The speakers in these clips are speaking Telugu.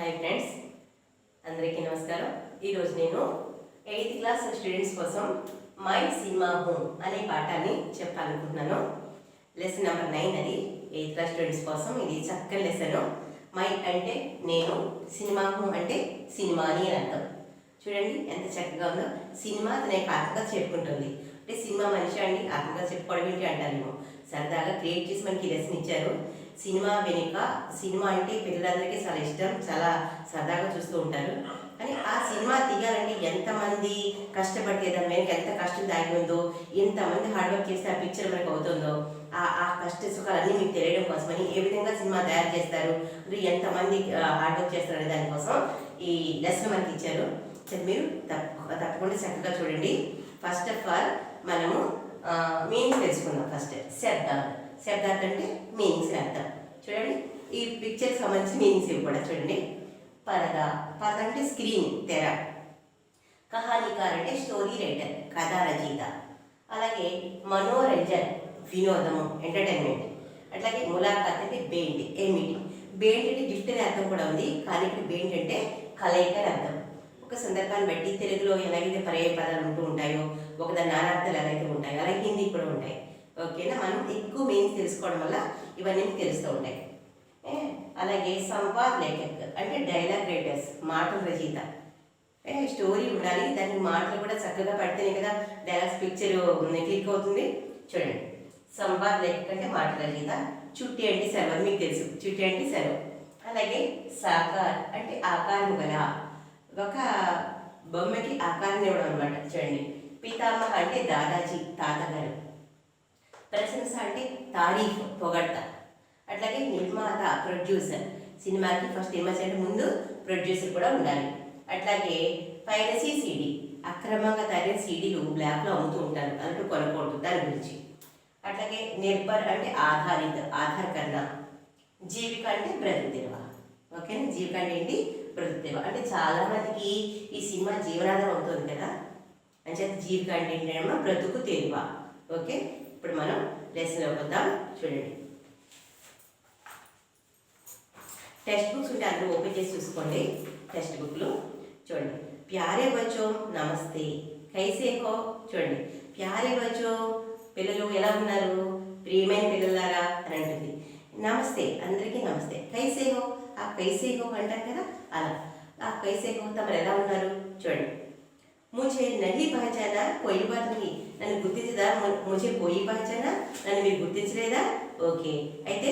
హాయ్ ఫ్రెండ్స్, అందరికీ నమస్కారం. ఈరోజు నేను 8th క్లాస్ స్టూడెంట్స్ కోసం మై సినిమా హోమ్ అనే పాఠాన్ని చెప్పాలనుకుంటున్నాను. లెసన్ నెంబర్ 9 అది 8th క్లాస్ స్టూడెంట్స్ కోసం. ఇది చక్కని లెసన్. మై అంటే నేను, సినిమా హోమ్ అంటే సినిమా అని అర్థం. చూడండి ఎంత చక్కగా ఉందో. సినిమా తన యొక్క ఆత్మకథ చెప్పుకుంటుంది. అంటే సినిమా మనిషి అండి ఆత్మకథ చెప్పుకోవడం ఏంటి అంటారేమో. సరదాగా క్రియేట్ చేసి మనకి లెసన్ ఇచ్చారు. సినిమా వెనుక, సినిమా అంటే పిల్లలందరికీ చాలా ఇష్టం, చాలా సరదాగా చూస్తూ ఉంటారు. కానీ ఆ సినిమా తీయాలంటే ఎంతమంది కష్టపడితే దాని వెనక ఎంత కష్టం దాగి ఉందో, ఎంతమంది హార్డ్ వర్క్ చేస్తే ఆ పిక్చర్ మనకు అవుతుందో, ఆ కష్ట సుఖాలన్నీ మీకు తెలియడం కోసమని ఏ విధంగా సినిమా తయారు చేస్తారు, ఎంతమంది హార్డ్ వర్క్ చేస్తారు అనే దానికోసం ఈ లెసన్ మనకి ఇచ్చారు. మీరు తప్పకుండా చక్కగా చూడండి. ఫస్ట్ ఆఫ్ ఆల్ మనము మీనింగ్స్ తెలుసుకుందాం. ఫస్ట్ శబ్దార్థం అంటే మీనింగ్స్ అర్థం. చూడండి ఈ పిక్చర్కి సంబంధించి మీనింగ్స్ ఇవి కూడా చూడండి. పరద అంటే స్క్రీన్, తెర. కహానికార్ అంటే స్టోరీ రైటర్, కథా రచయిత. అలాగే మనోరంజన్, వినోదము, ఎంటర్టైన్మెంట్. అట్లాగే ములాఖాత్ అంటే బేంట్, ఏమిటి. బేంట్ అంటే గిఫ్ట్ అనే అర్థం కూడా ఉంది, కానీ ఇక్కడ బేంట్ అంటే కలయిక అని అర్థం. ఒక సందర్భాన్ని బట్టి తెలుగులో ఎలాగైతే పర్యాయ పదాలు ఉంటూ ఉంటాయో, ఒకదాని నానార్థాలు ఎలాగైతే ఉంటాయో అలాగే హిందీ కూడా ఉంటాయి. ఓకేనా, మనం ఎక్కువ మీనింగ్స్ తెలుసుకోవడం వల్ల ఇవన్నీ తెలుస్తూ ఉంటాయి. అలాగే సంవాద్ లేఖక్ అంటే డైలాగ్ రైటర్స్, మాటల రచయిత. స్టోరీ ఉండాలి, దానికి మాటలు కూడా చక్కగా పడితేనే కదా డైలాగ్స్ పిక్చర్ క్లిక్ అవుతుంది. చూడండి సంవాద్ లేఖక్ అంటే మాటల రచయిత. చుట్టి అంటే సెలవు, మీకు తెలుసు చుట్టి అంటే సెలవు. అలాగే సాకార్ అంటే ఆకారం గల, ఒక బొమ్మకి ఆకారం ఇవ్వడం అనమాట. చూడండి పితామహ అంటే దాదాజీ, తాతగారు. ప్రశంస అంటే తారీఫ్, పొగడ్త. అట్లాగే నిర్మాత, ప్రొడ్యూసర్. సినిమాకి ఫస్ట్ సినిమా చేయడం ముందు ప్రొడ్యూసర్ కూడా ఉండాలి. అట్లాగే పైరసీ, సీడీ. అక్రమంగా తయారైన సీడీలు బ్లాక్లో అమ్ముతూ ఉంటారు, అన్నట్టు కొనకూడదు, దాని గురించి. అట్లాగే నిర్భర్ అంటే ఆధారిత, ఆధారకరణ. జీవిక అంటే బ్రతుకు తెరువ. ఓకేనా, జీవిక అంటే ఏంటి, బ్రతుకు తెరువ. అంటే చాలా మందికి ఈ సినిమా జీవనాధారం అవుతుంది కదా, అని చెప్పి జీవిక అంటే ఏంటంటే బ్రతుకు తెరువ. ఓకే, ఇప్పుడు మనం లెసన్ వద్దాం. చూడండి టెక్స్ట్ బుక్స్ ఉంటే అందరూ ఓపెన్ చేసి చూసుకోండి. టెక్స్ట్ బుక్లు చూడండి. ప్యారే బచ్చో నమస్తే, కైసే హో. చూడండి ప్యారే బచ్చో, పిల్లలు ఎలా ఉన్నారు, ప్రియమైన పిల్లలారా అని అంటుంది. నమస్తే, అందరికీ నమస్తే. కైసే హో, ఆ కైసే హో అంటారు కదా, అలా ఆ కైసే హో తమరు ఎలా ఉన్నారు. చూడండి ముझे नहीं पहचाना कोई बात नहीं, నన్ను గుర్తించదా, ముझे कोई पहचाना, నన్ను మీరు గుర్తించలేదా. ఓకే, అయితే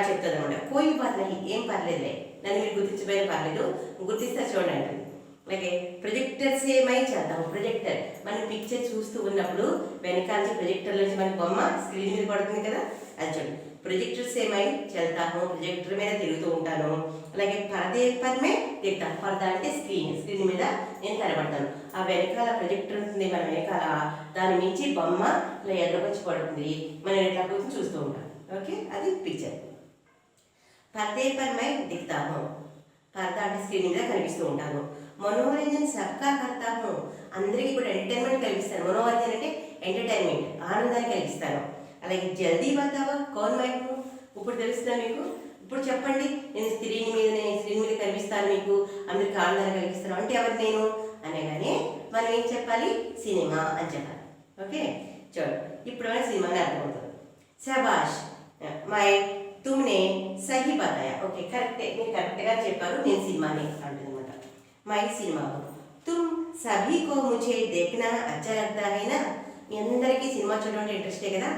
చెప్తుంది అనమాట. కోయి బాత్ నహీ, ఏం పర్లేదులే, నన్ను మీరు గుర్తించబోయే పర్లేదు, గుర్తిస్తా చూడండి. అలాగే ప్రొజెక్టర్ సేమై చేద్దాం. ప్రొజెక్టర్ మనం పిక్చర్ చూస్తూ ఉన్నప్పుడు వెనకాల నుంచి ప్రొజెక్టర్ నుంచి మనకి బొమ్మ స్క్రీన్ మీద పడుతుంది కదా, అది చూడండి. ప్రొజెక్టర్ సేమై చల్తాను, ప్రొజెక్టర్ మీద తిరుగుతూ ఉంటాను. అలాగే పరదే పరమే తిరుగుతాను. పరద అంటే స్క్రీన్, స్క్రీన్ మీద నేను కనబడతాను. ఆ వెనకాల ప్రొజెక్టర్ ఉంటుంది, మన వెనకాల దాని మించి బొమ్మ ఇలా ఎదురుకొచ్చి పడుతుంది, మనం ఎట్లా కూర్చొని చూస్తూ ఉంటాం. ఓకే, అది పిక్చర్. పరదే పరమై దిగుతాను, పరద అంటే స్క్రీన్ మీద కనిపిస్తూ ఉంటాను. మనోరంజన్ సబ్కా కర్తాను, అందరికీ కూడా ఎంటర్టైన్మెంట్ కలిగిస్తాను. మనోరంజన్ అంటే ఎంటర్టైన్మెంట్, ఆనందాన్ని కలిగిస్తాను. అలాగే జల్దీ బతావా కౌన్ మై హూ, ఇప్పుడు తెలుస్తుందా మీకు, ఇప్పుడు చెప్పండి, నేను స్క్రీన్ మీద కనిపిస్తాను, మీకు అందరికి ఆనందాన్ని కలిగిస్తాను అంటే ఎవరు, నేను అనగానే మనం ఏం చెప్పాలి, సినిమా అని చెప్పాలి. ఓకే, చూడండి ఇప్పుడు మన సినిమాని అర్థమవుతుంది. శబాష్ మై తుమ్నే సహీ బతాయా. ఓకే, కరెక్టే, మీరు కరెక్ట్గా చెప్పారు, నేను సినిమాని అంటుంది అనమాట. మై సినిమా తుమ్ సభీ కో ముझे देखना अच्छा लगता है ना. మీ అందరికీ సినిమా చూడడం అంటే ఇంట్రెస్టే కదా,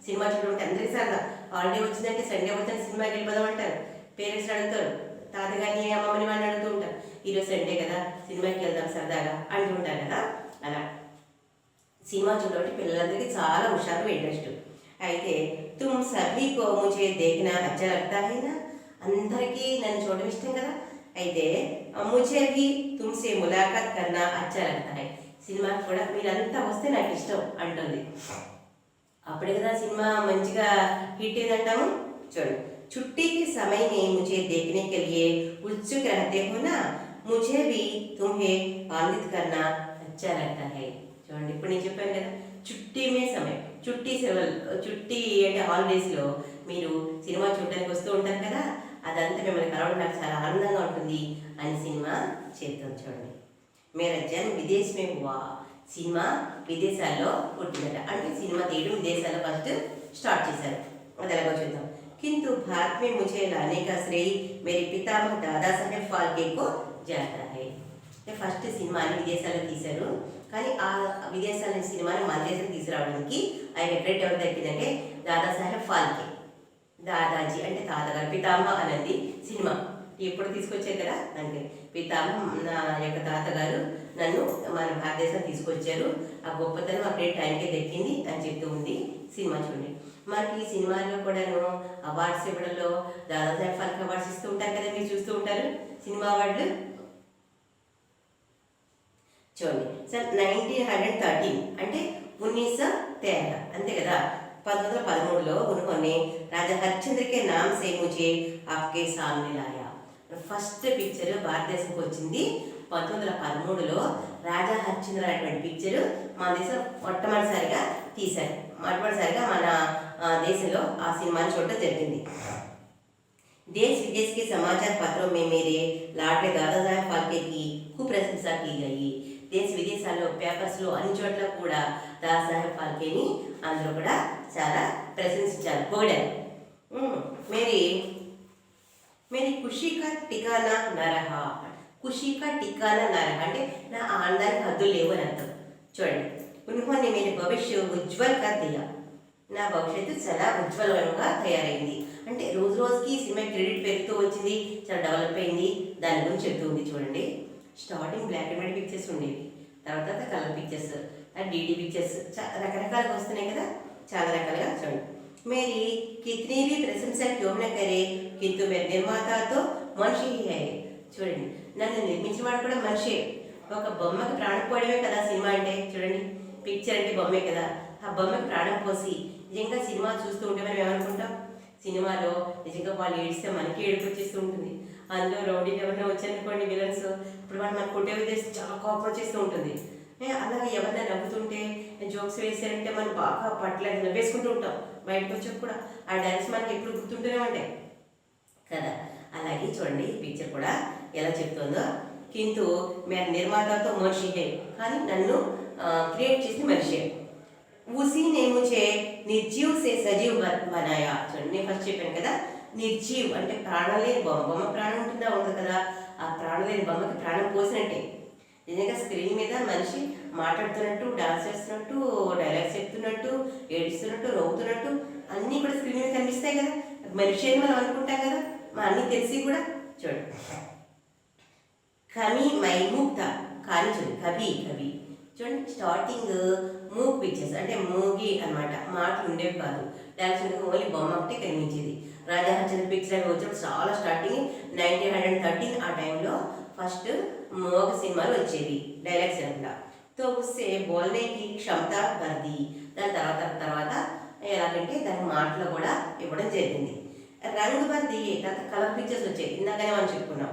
సినిమా చూడడం అంటే అందరికీ సరదా. హాలిడే వచ్చిందంటే సండే వచ్చిందంటే సినిమాకి వెళ్ళిపోదాం అంటారు, పేరెంట్స్ అడుగుతారు, తాతగారిని అమ్మమ్మని వాళ్ళని అడుగుతూ ఉంటారు, ఈరోజు సండే కదా సినిమాకి వెళ్దాం సరదాగా అంటూ ఉంటారు కదా. అలా సినిమా చూడడం అంటే పిల్లలందరికీ చాలా హుషారు, ఇంట్రెస్ట్. అయితే తుమ్ సభీ కో ముझे देखना अच्छा लगता है ना, అందరికీ నన్ను చూడడం ఇష్టం కదా, అయితే ముझे भी तुमसे मुलाकात करना अच्छा लगता है, సినిమాకి కూడా మీరంతా వస్తే నాకు ఇష్టం అంటుంది. అప్పుడే కదా సినిమా మంచిగా హిట్ ఏదంటాము. చూడండి छुट्टी के समय में मुझे देखने के लिए उत्सुक रहते हो ना, मुझे भी तुम्हें आनंदित करना अच्छा लगता है. చూడండి ఇప్పుడు నేను చెప్పాను కదా, చుట్టి మే సమయం, చుట్టి అంటే హాలిడేస్లో మీరు సినిమా చూడడానికి వస్తూ ఉంటారు కదా, అదంతా మిమ్మల్ని కలవడం నాకు వాళ్ళకి చాలా ఆనందంగా ఉంటుంది అని సినిమా చేద్దాం. చూడండి, మేరా జన్మ విదేశ్ మే హువా. సినిమా విదేశాల్లో పుట్టిందట, అంటే సినిమా తీయడం విదేశాల్లో ఫస్ట్ స్టార్ట్ చేశారు. అది ఎలాగో చూద్దాం. किंतु भारत में मुझे लाने का श्रेय मेरे पितामह दादा साहेब फाल्के को जाता है. ఫస్ట్ సినిమాని విదేశాల్లో తీశారు, కానీ ఆ విదేశాల సినిమాని మన దేశం తీసుకురావడానికి ఆయన క్రెడిట్ ఎవరు దక్కిందంటే దాదాసాహెబ్ ఫాల్కే. దాదాజీ అంటే తాతగారు, పితామహ అనేది సినిమా ఎప్పుడు తీసుకొచ్చారు కదా, దానికి పితామహ నా యొక్క తాతగారు నన్ను మన భారతదేశం తీసుకొచ్చారు, ఆ గొప్పతనం ఆ క్రెడిట్ ఆయనకే దక్కింది అని చెప్తూ ఉంది సినిమా. చూడండి, మనకి ఈ సినిమాల్లో కూడాను అవార్డ్స్ ఇవ్వడంలో దాదాసాహెబ్ ఫాల్కే అవార్డ్స్ ఇస్తూ ఉంటారు కదా, మీరు చూస్తూ ఉంటారు సినిమా అవార్డులు. చూడండి సార్, 1913 అంటే 1913 అంతే కదా, 1913లో उन्होंने రాజా హరిశ్చంద్ర కే నామ్ సే ముझे आपके सामने लाया. ఫస్ట్ పిక్చర్ భారతదేశంకి వచ్చింది 1913లో. రాజా హరిశ్చంద్ర అనేటువంటి పిక్చర్ మన దేశం మొట్టమొదటిసారిగా తీశారు. మొట్టమొదటిసారిగా మన దేశంలో ఆ సినిమాని చూడటం జరిగింది. देश विदेश के समाचार पत्रों में मेरे लाडले दादा साहेब फाल्के की खूब प्रशंसा की गई. देश విదేశాల్లో పేపర్స్లో అన్ని చోట్ల కూడా దాదాసాహెబ్ ఫాల్కేని అందరూ కూడా చాలా ప్రశంసించారు, పొగిడారు. మేరీ మేరీ ఖుషీ కా టికానా నరహా. ఖుషీ కా టికానా నరహా అంటే నా ఆనందానికి హద్దులు లేవు అని అర్థం. చూడండి, ఉన్హోనే మేరీ భవిష్య ఉజ్వల్ కర్ దియా. నా భవిష్యత్తు చాలా ఉజ్వలంగా తయారైంది. అంటే రోజు రోజుకి సినిమా క్రెడిట్ పెరుగుతూ వచ్చింది, చాలా డెవలప్ అయింది, దాని గురించి చెప్తూ ఉంది. చూడండి, starting black and white pictures ఉండేవి, తర్వాత కలర్ పిక్చర్స్, డీడీ పిక్చర్స్, రకరకాలుగా వస్తున్నాయి కదా, చాలా రకాలుగా. చూడండి, మేరీ కితనీ భీ ప్రశంస క్యో న కరే కింతు మేరీ నిర్మాతతో మనిషి హై. చూడండి, నన్ను నిర్మించిన వాడు కూడా మనిషే. ఒక బొమ్మకి ప్రాణం పోవడమే కదా సినిమా అంటే. చూడండి, పిక్చర్ అంటే బొమ్మే కదా, ఆ బొమ్మకి ప్రాణం పోసి నిజంగా సినిమా చూస్తూ ఉంటే మనం ఏమనుకుంటాం, సినిమాలో నిజంగా వాళ్ళు ఏడిస్తే మనకి ఏడుపు వచ్చేస్తూ ఉంటుంది. అందులో రౌడీలు ఎవరైనా వచ్చారనుకోండి విలన్స్, ఇప్పుడు వాళ్ళు మనకు కొట్టే చేస్తే చాలా కోపం వచ్చేస్తూ ఉంటుంది. అలాగే ఎవరైనా నవ్వుతుంటే జోక్స్ వేసారంటే మనం బాగా పట్ల నవ్వేసుకుంటూ ఉంటాం. బయటకు వచ్చాక కూడా ఆ డాన్స్ మనకి ఎప్పుడు గుర్తుంటూనే ఉంటాయి కదా. అలాగే చూడండి, పిక్చర్ కూడా ఎలా చెప్తుందో, కింటూ మేర నిర్మాతతో మనిషి హే, కానీ నన్ను క్రియేట్ చేసిన మనిషి. उसी ने मुझे నిర్జీవ్ సే సజీవ్ బనాయా. చూడండి, నేను ఫస్ట్ చెప్పాను కదా, నిర్జీవ్ అంటే ప్రాణం లేని బొమ్మ. బొమ్మ ప్రాణం ఉంటుందా, ఉండదు కదా, ఆ ప్రాణం లేని బొమ్మకి ప్రాణం పోసినట్టే. నిజంగా స్క్రీన్ మీద మనిషి మాట్లాడుతున్నట్టు, డాన్స్ చేస్తున్నట్టు, డైలాగ్స్ చెప్తున్నట్టు, ఏడుస్తున్నట్టు, నవ్వుతున్నట్టు అన్నీ కూడా స్క్రీన్ మీద కనిపిస్తాయి కదా. మనిషి అని మనం అనుకుంటాం కదా, మా అన్నీ తెలిసి కూడా. చూడండి, కమి మై ముక్త, కానీ చూడండి కవి కవి. చూడండి, స్టార్టింగ్ మూక్ పిక్చర్స్ అంటే మూగి అనమాట, మాటలు ఉండేవి కాదు, డాన్స్ ఉండేది, ఓన్లీ బొమ్మ ఒకటే కనిపించేది. రాజా హరిశ్చంద్ర పిక్చర్ అవి వచ్చినప్పుడు చాలా స్టార్టింగ్ 1913 ఆ టైంలో ఫస్ట్ మోగ సినిమాలు వచ్చేవి, డైలాగ్స్ అనమాట. తో ఉస్సే బోల్నేకి క్షమత బర్ది. దాని తర్వాత ఎలాగంటే దాని మాటలు కూడా ఇవ్వడం జరిగింది. రంగు బర్ది తర్వాత కలర్ పిక్చర్స్ వచ్చాయి, ఇందాకనే మనం చెప్పుకున్నాం.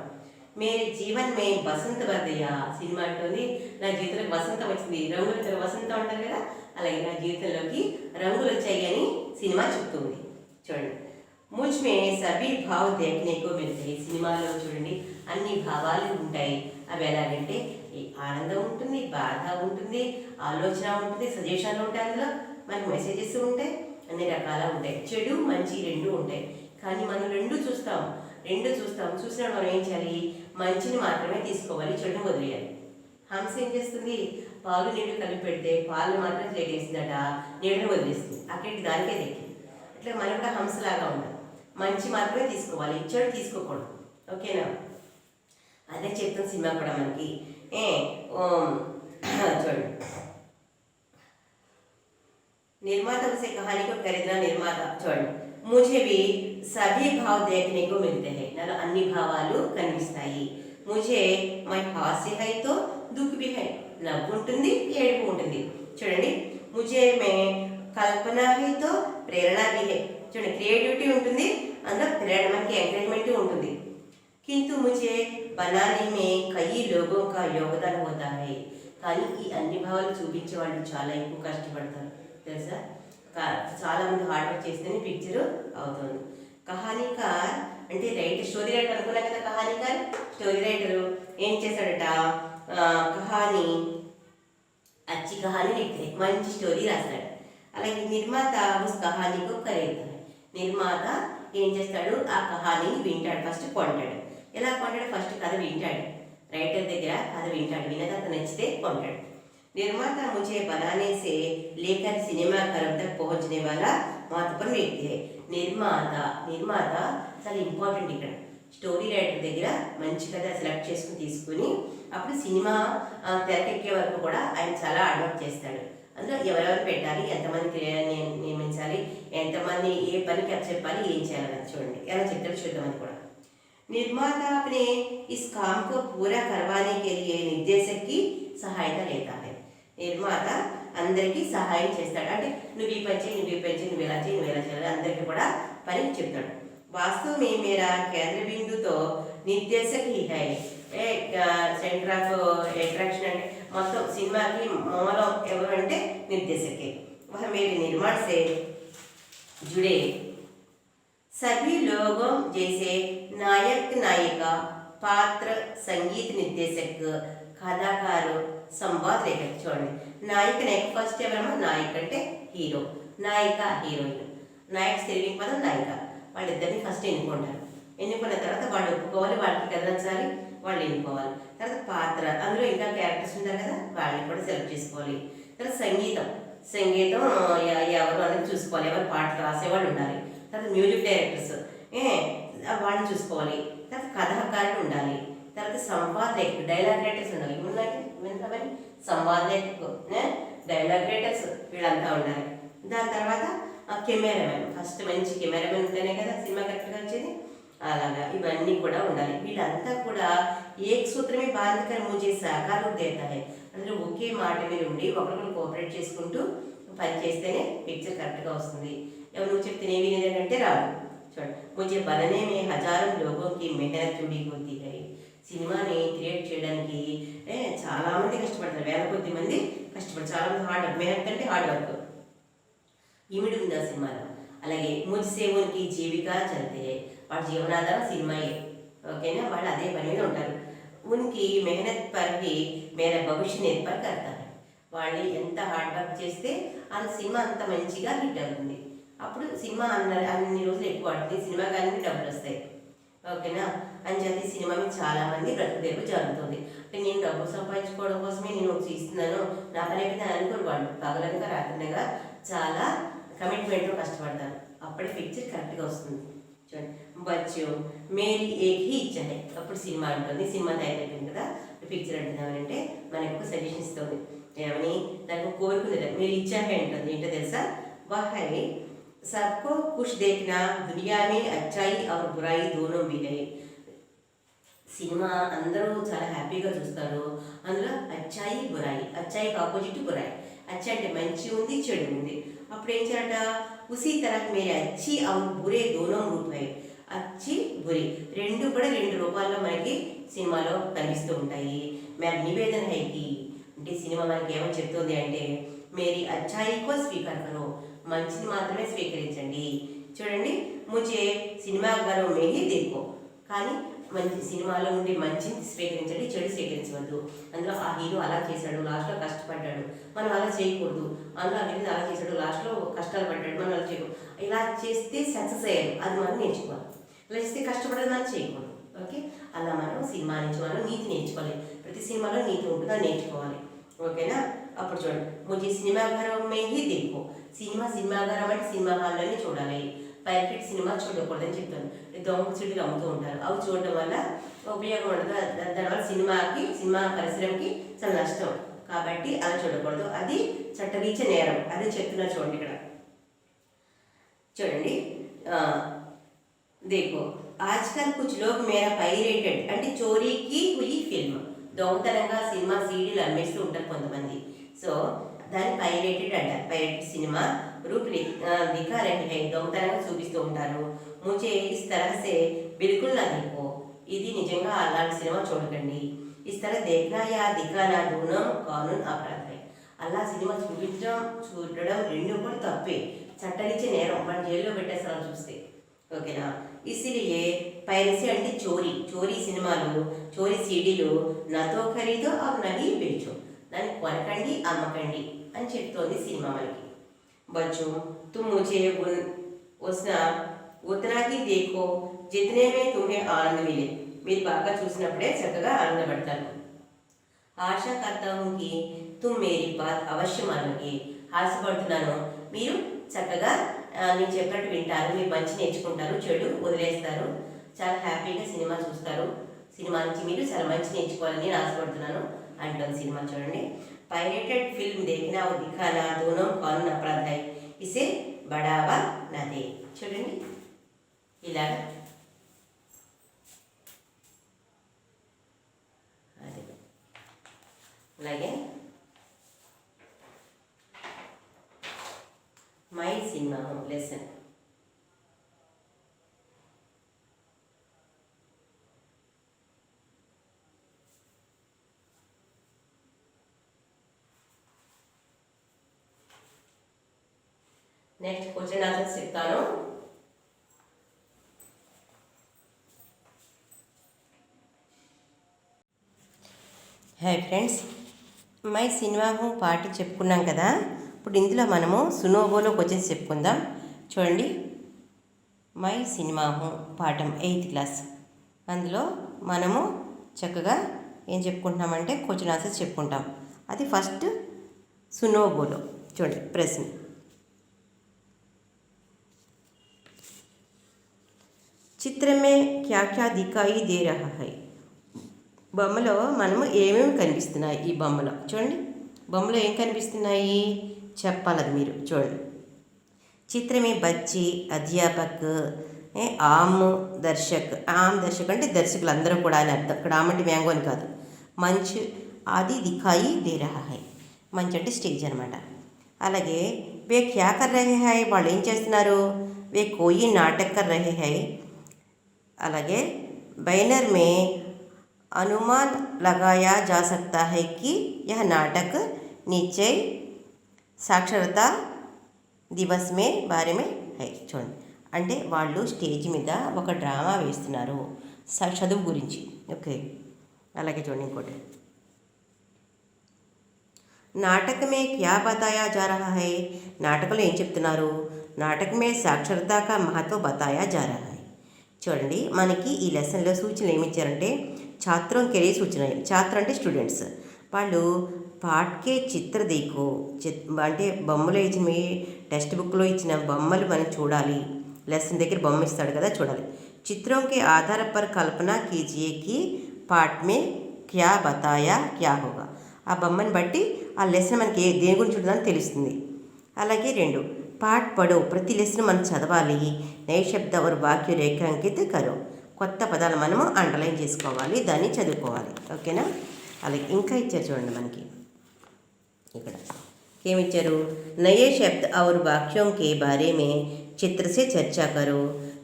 మేరీ జీవన్ మే వసంత బర్దయ్యా. సినిమా అంటుంది నా జీవితంలోకి వసంతం వచ్చింది, రంగులు వసంతం ఉంటారు కదా, అలాగే నా జీవితంలోకి రంగులు వచ్చాయి అని సినిమా చెప్తుంది. చూడండి, ముజ్మే సభీ భావ్ దేఖనేకో మిల్తాయి. సినిమాలో చూడండి అన్ని భావాలు ఉంటాయి. అవి ఎలాగంటే ఆనందం ఉంటుంది, బాధ ఉంటుంది, ఆలోచన ఉంటుంది, సజెషన్లు ఉంటాయి, అందులో మనకి మెసేజెస్ ఉంటాయి, అన్ని రకాల ఉంటాయి, చెడు మంచి రెండు ఉంటాయి. కానీ మనం రెండు చూస్తాం. చూసినప్పుడు మనం ఏం చేయాలి, మంచిని మాత్రమే తీసుకోవాలి, చెడుని వదిలేయాలి. హంస ఏం చేస్తుంది, పాలు నీళ్లు కలిపి పెడితే పాలు మాత్రం చేసేసిందట, నీళ్ళని వదిలేస్తుంది, అక్కడికి దానికే దక్కింది. అట్లా మనం కూడా హంసలాగా ఉండాలి, మంచి మాత్రమే తీసుకోవాలి, చెడు తీసుకోకూడదు. ఓకేనా, అదే చెప్తుంది సినిమా కూడా మనకి. చూడండి, నిర్మాత ఉసే కహానీ కో ఖరీదనా. నిర్మాత చూడండి, मुझे भी सभी भाव देखने को मिलते हैं. नालो अन्नी भावालू कनिपिस्ताई. मुझे मैं हास्य है तो दुख भी है, नव्वु उंटुंदी ఏడుపు ఉంటుంది. చూడండి, मुझे मैं कल्पना है तो प्रेरणा भी है. చూడండి, క్రియేటివిటీ ఉంటుంది, అందులో ప్రేరణ మనకి ఎంకరేజ్మెంట్ ఉంటుంది. किंतु मुझे बनाने में कई लोगों का योगदान होता है. కానీ ఈ అన్ని భావాలు చూపించే వాళ్ళు చాలా ఎక్కువ కష్టపడతారు తెలుసా. చాలా మంది హార్డ్ వర్క్ చేస్తేనే పిక్చర్ అవుతుంది. కహానీకార్ అంటే స్టోరీ రైటర్ అనుకున్నా కదా కహానీకారు. స్టోరీ రైటరు ఏం చేశాడట, కహానీ अच्छी कहानी लिखते हैं, మంచి స్టోరీ రాస్తాడు. అలాగే నిర్మాత ఉస్ కహానీకు ఖరీదారు. నిర్మాత ఏం చేస్తాడు, ఆ కహానీని వింటాడు, ఫస్ట్ కొంటాడు. ఎలా కొంటాడు, ఫస్ట్ కథ వింటాడు, రైటర్ దగ్గర కథ వింటాడు, విన్న తర్వాత నచ్చితే కొంటాడు. निर्माता मुझे बनाने से लेकर सिनेमा घर तक पहुंचने वाला महत्वपूर्ण व्यक्ति है. నిర్మాత చాలా ఇంపార్టెంట్ ఇక్కడ. స్టోరీ రైటర్ దగ్గర మంచి కథ సెలెక్ట్ చేసుకుని తీసుకుని అప్పుడు సినిమా తెరకెక్కే వరకు కూడా ఆయన చాలా అడ్వర్ట్ చేస్తాడు. అందులో ఎవరెవరు పెట్టాలి, ఎంతమంది నియమించాలి, ఎంతమంది ఏ పనికి చెప్పాలి, ఏం చేయాలని చూడండి ఎలా చెప్తాడు చూద్దామని కూడా. निर्माता अपने इस काम को पूरा करवाने के लिए निर्देशक की सहायता लेता है. నిర్మాత అందరికీ సహాయం చేస్తాడు. అంటే నువ్వు ఈ పని చేయి, నువ్వు ఎలా చేయాలి అందరికీ కూడా పని చెప్తాడు. वास्तव में मेरा केंद्र बिंदु तो निर्देशक ही है. సెంటర్ ఆఫ్ అట్రాక్షన్ అంటే మొత్తం సినిమాకి మూలం ఎవరు అంటే నిర్దేశకే. वह मेरे निर्माण से जुड़े सभी लोगों जैसे नायक नायिका पात्र संगीत निर्देशक కథాకారు సంవాద లేఖకు. చూడండి నాయక ఫస్ట్ ఎవరమ్మా, నాయక్ అంటే హీరో, నాయిక హీరోయిన్. నాయక్ తెలుగు పదం నాయిక. వాళ్ళిద్దరిని ఫస్ట్ ఎన్నుకుంటారు. ఎన్నుకున్న తర్వాత వాళ్ళు ఒప్పుకోవాలి, వాళ్ళకి కథ నచ్చాలి, వాళ్ళు ఎన్నుకోవాలి. తర్వాత పాత్ర, అందులో ఇంకా క్యారెక్టర్స్ ఉంటారు కదా, వాళ్ళని కూడా సెలెక్ట్ చేసుకోవాలి. తర్వాత సంగీతం ఎవరు అనేది చూసుకోవాలి, ఎవరు పాటలు రాసేవాళ్ళు ఉండాలి. తర్వాత మ్యూజిక్ డైరెక్టర్స్ వాళ్ళని చూసుకోవాలి. తర్వాత కథాకారులు ఉండాలి. తర్వాత సంవాద లేఖకు, డైలాగ్ రైటర్స్ ఉండాలి. వింటామని సంవాద లేఖకు, డైలాగ్ రైటర్స్ వీళ్ళంతా ఉండాలి. దాని తర్వాత కెమెరామెన్, ఫస్ట్ మంచి కెమెరామెన్ ఉంటేనే కదా సినిమా కరెక్ట్గా వచ్చేది. అలాగా ఇవన్నీ కూడా ఉండాలి. వీళ్ళంతా కూడా ఏక సూత్రమే బాధికర ముజే సహకారం దేతాయి. అందులో ఒకే మాట మీద ఉండి ఒకరికొకరు కోఆపరేట్ చేసుకుంటూ పని చేస్తేనే పిక్చర్ కరెక్ట్గా వస్తుంది. ఎవరు నువ్వు చెప్తే నేను వినేదంటే రాదు. చూడండి ముజే బననే మే హజారం లోగోకి మెహనత్ జుడి హోతీ హై. సినిమాని క్రియేట్ చేయడానికి చాలామంది కష్టపడతారు, వేల కొద్ది మంది కష్టపడతారు. చాలామంది హార్డ్ వర్క్, మెహనత్ అంటే హార్డ్ వర్క్ ఇమిడి ఉంది ఆ సినిమాలో. అలాగే ముజ్సే ఉన్కి జీవిక చల్తే, వాడి జీవనాధారం సినిమాయే. ఓకేనా, వాళ్ళు అదే పని మీద ఉంటారు. ఉన్కి మెహనత్ పర్ హీ మేరా భవిష్య నిర్భర్ కర్తారు. వాళ్ళు ఎంత హార్డ్ వర్క్ చేస్తే ఆ సినిమా అంత మంచిగా హిట్ అవుతుంది. అప్పుడు సినిమా అన్ని రోజులు ఎక్కువ ఆడుతుంది, సినిమా కానీ డబ్బులు వస్తాయి. ఓకేనా, అని చెప్పి సినిమా మీద చాలామంది బ్రతుకుదేపు జరుగుతుంది. అంటే నేను డబ్బులు సంపాదించుకోవడం కోసమే నేను ఇస్తున్నాను, నా పని అయిపోయింది అనుకోరు. వాళ్ళు పగలనగా రాత్రినగా చాలా కమిట్మెంట్లో కష్టపడతారు, అప్పుడే పిక్చర్ కరెక్ట్గా వస్తుంది. చూడండి బచ్చు మేరీ ఏకీ ఇచ్చాయి. అప్పుడు సినిమా ఉంటుంది, సినిమా తయారైపోయింది కదా, పిక్చర్ అంటున్నామంటే మనకు ఒక సజెషన్ ఇస్తుంది. ఏమని, దానికి కోరుకుంది, మీరు ఇచ్చాకే ఉంటుంది. ఏంటో తెలుసా, వహై सबको खुश देखना, दुनिया में अच्छाई और बुराई दोनों भी है. సినిమా అందరూ చాలా హ్యాపీగా చూస్తారు. అందులో అచ్చాయి బురాయి, అచ్చాయికి ఆపోజిట్ బురాయి. అచ్చా అంటే మంచి ఉంది, చెడు ఉంది. అప్పుడు ఏం చేయాలట, ఉసి తరహ మేరే అచ్చి और बुरे दोनों रूप है. అచ్చి బురి రెండు కూడా రెండు రూపాల్లో మనకి సినిమాలో కనిపిస్తూ ఉంటాయి. మేర నివేదన హైకి అంటే సినిమా మనకి ఏమని చెప్తుంది అంటే, మేరీ అచ్చాయికో స్వీకార్ కరో, మంచిని మాత్రమే స్వీకరించండి. చూడండి ముజే సినిమా ఘరం మేహి దేఖో, కానీ మంచి సినిమాలో ఉండి మంచిని స్వీకరించండి, చెడు స్వీకరించవద్దు. అందులో ఆ హీరో అలా చేశాడు, లాస్ట్లో కష్టపడ్డాడు, మనం అలా చేయకూడదు. అందులో ఆ హీరో అలా చేశాడు, లాస్ట్లో కష్టాలు పడ్డాడు, మనం అలా చేయకూడదు. ఇలా చేస్తే సక్సెస్ అయ్యాడు, అది మనం నేర్చుకోవాలి. ఇలా చేస్తే కష్టపడదు మనం చేయకూడదు. ఓకే, అలా మనం సినిమా నుంచి మనం నీతి నేర్చుకోవాలి. ప్రతి సినిమాలో నీతి ఉంటుంది, అది నేర్చుకోవాలి. ఓకేనా, అప్పుడు చూడండి ముజే సినిమా ఘరం మేహి దేఖో, సినిమా ఘరం అంటే సినిమా హాల్లోనే చూడాలి. పైరెట్ సినిమా చూడకూడదని చెప్తాను. దొంగ సిటీలు అమ్ముతూ ఉంటారు, అవి చూడడం వల్ల ఉపయోగం ఉండదు. దానివల్ల సినిమా పరిశ్రమకి చాలా నష్టం. కాబట్టి అలా చూడకూడదు, అది చట్టరీత్యా నేరం. అదే చెప్తున్నారు చూడండి ఇక్కడ. చూడండి देखो आजकल कुछ लोग मेरा పైరేటెడ్ అంటే చోరీకి హుయి ఫిల్మ్, దొంగతనంగా సినిమా సీడీలు అమ్మేస్తూ ఉంటారు కొంతమంది. సో దాన్ని పైరేటెడ్ అంటారు. పైరేటెడ్ సినిమా రూప్ దిఖా రహే హై, దొంగతనంగా చూపిస్తూ ఉంటారు. ముझे इस तरह से बिल्कुल ना देखो, ఇది నిజంగా అలాంటి సినిమా చూడకండి. इस तरह देखना या दिखाना दोनों कानून अपराध है. అలా సినిమా చూడడం రెండు కూడా తప్పే, చట్టరీత్యా నేరం, మన జైల్లో పెట్టేస్తారు చూస్తే. ఓకేనా, ఇసిలియే పైరసీ అంటే చోరీ చోరీ సినిమాలు చోరీ సీడీలు నాతో ఖరీదో అవి నహీ బేచో, దాన్ని కొనకండి అమ్మకండి అని చెప్తోంది సినిమా మనకి. బచ్చో తుమ్ ముझे ఉतना ही देखो जितने में तुम्हें आनंद मिले, మీరు బాగా చూసినప్పుడే చక్కగా ఆనందపడతారు. ఆశా కర్తా హూ కి తుమ్ మేరీ బాత్ అవశ్య మానోగే, ఆశపడుతున్నాను మీరు చక్కగా నేను చెప్పినట్టు వింటారు, మీరు మంచి నేర్చుకుంటారు, చెడు వదిలేస్తారు, చాలా హ్యాపీగా సినిమా చూస్తారు, సినిమా నుంచి మీరు చాలా మంచి నేర్చుకోవాలని నేను ఆశపడుతున్నాను అంటుంది సినిమా. చూడండి, పైరేటెడ్ ఫిల్మ్ देखना और दिखाना दोनों कानून अपराध है, इसे बढ़ावा ना दे. చూడండి ఇలాగ అదే అలాగే మై cinema lesson. Next question answers చెప్తాను. హాయ్ ఫ్రెండ్స్, మై సినిమా హూ పాట చెప్పుకున్నాం కదా. ఇప్పుడు ఇందులో మనము సునోబోలో క్వశ్చన్స్ చెప్పుకుందాం. చూడండి, మై సినిమా హూ పాఠం 8th క్లాస్. అందులో మనము చక్కగా ఏం చెప్పుకుంటున్నామంటే క్వశ్చన్ ఆన్సర్స్ చెప్పుకుంటాం. అది ఫస్ట్ సునోబోలో. చూడండి ప్రశ్న, చిత్రమే క్యా క్యా దిఖాయి దే రహా హై. బొమ్మలో మనము ఏమేమి కనిపిస్తున్నాయి ఈ బొమ్మలో. చూడండి, బొమ్మలో ఏం కనిపిస్తున్నాయి చెప్పాలి, అది మీరు చూడండి. చిత్రమే బచ్చి అధ్యాపక్, ఆమ్ దర్శక్. ఆమ్ దర్శక్ అంటే దర్శకులు అందరూ కూడా అని అర్థం. ఇక్కడ ఆమ్ అంటే మ్యాంగో అని కాదు. మంచ్ ఆది దిఖాయి దే రహా హై, మంచ్ అంటే స్టేజ్ అనమాట. అలాగే వే క్యా కర్ రహే హై, వాళ్ళు ఏం చేస్తున్నారు, వే కోయి నాటక్ కర్ రహే హై. అలాగే बैनर में अनुमान लगाया जा सकता है कि यह नाटक निश्चय సాక్షరతా దివస్ మే బారే మే హై. చూడండి, అంటే వాళ్ళు స్టేజ్ మీద ఒక డ్రామా వేస్తున్నారు చదువు గురించి. ఓకే, అలాగే చూడండి ఇంకోటి, నాటక మే క్యా బతాయా జా రహా హై. నాటకంలో ఏం చెప్తున్నారు, నాటక మే సాక్షరతా కా మహత్వ బతాయా జా రహా హై. చూడండి, మనకి ఈ లెసన్లో సూచనలు ఏమి ఇచ్చారంటే ఛాత్రం కెరీర్ సూచన. ఛాత్ర అంటే స్టూడెంట్స్, వాళ్ళు పాట్కే చిత్ర దేఖో, అంటే బొమ్మలో ఇచ్చిన మీ టెక్స్ట్ బుక్లో ఇచ్చిన బొమ్మలు మనం చూడాలి. లెసన్ దగ్గర బొమ్మ ఇస్తాడు కదా, చూడాలి. చిత్రం కే ఆధార పర్ కల్పన కీజియే కి పాట్ మే క్యా బతాయా క్యా హోగా. ఆ బొమ్మని బట్టి ఆ లెసన్ మనకి దేని గురించి ఉంటుందని తెలుస్తుంది. అలాగే 2 పాఠ్ పడో, ప్రతి లెసన్ మనం చదవాలి. నయ శబ్ద और వాక్య రేఖాంకిత కరో, కొత్త పదాలు మనము అండర్లైన్ చేసుకోవాలి, దాన్ని చదువుకోవాలి. ఓకేనా. అలాగే ఇంకా ఇచ్చారు చూడండి, మనకి ఇక్కడ ఏమిచ్చారు, నయే శబ్ద और वाक्यों के बारे में चित्र से चर्चा करो,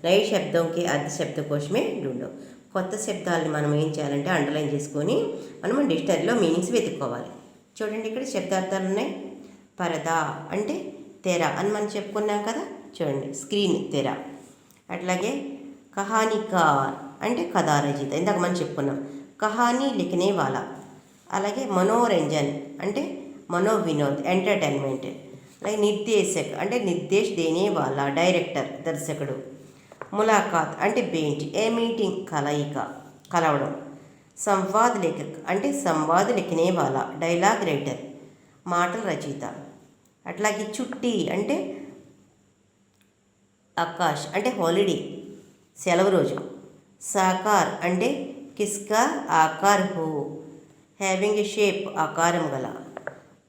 నయ శబ్దం కే అర్ధ శబ్దకోశ్ మే ढूंढो. కొత్త శబ్దాలని మనం ఏం చేయాలంటే అండర్లైన్ చేసుకొని మనము డిక్షనరీలో మీనింగ్స్ వెతుక్కోవాలి. చూడండి, ఇక్కడ శబ్దార్థాలు ఉన్నాయి. పరదా అంటే తెర అని మనం చెప్పుకున్నాం కదా, చూడండి స్క్రీన్ తెర. అట్లాగే కహానీకార్ అంటే కథా రచయిత, ఇందాక మనం చెప్పుకున్నాం. కహానీ లిఖనే వాలా. అలాగే మనోరంజన్ అంటే మనో వినోద్ ఎంటర్టైన్మెంట్. అలాగే నిర్దేశక్ అంటే నిర్దేశ్ దేనే వాలా డైరెక్టర్ దర్శకుడు. ములాఖాత్ అంటే భేంట్ ఏ మీటింగ్ కలయిక కలవడం. సంవాద్ లేఖక్ అంటే సంవాద్ లిఖనే వాలా డైలాగ్ రైటర్ మాటల రచయిత. అట్లాగే చుట్టి అంటే ఆకాష్ అంటే హాలిడే సెలవు రోజు. సాకార్ అంటే కిస్కా ఆకార్ హో హ్యావింగ్ ఏ షేప్ ఆకారం గల.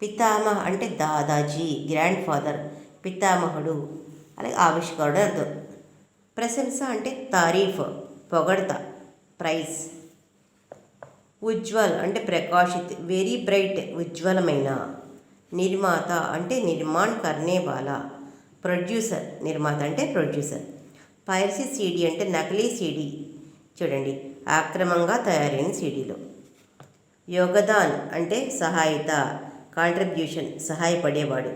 పితామహ అంటే దాదాజీ గ్రాండ్ ఫాదర్ పితామహుడు. అలాగే ఆవిష్కారుడు అర్థం. ప్రశంస అంటే తారీఫ్ పొగడత ప్రైజ్. ఉజ్వల్ అంటే ప్రకాశిత్ వెరీ బ్రైట్ ఉజ్వలమైన. నిర్మాత అంటే నిర్మాణ్ కర్నే వాలా ప్రొడ్యూసర్, నిర్మాత అంటే ప్రొడ్యూసర్. పైరసీ సీడీ అంటే నకిలీ సీడీ, చూడండి ఆక్రమంగా తయారైన సీడీలో. యోగదాన్ అంటే సహాయత కాంట్రిబ్యూషన్ సహాయపడేవాడు.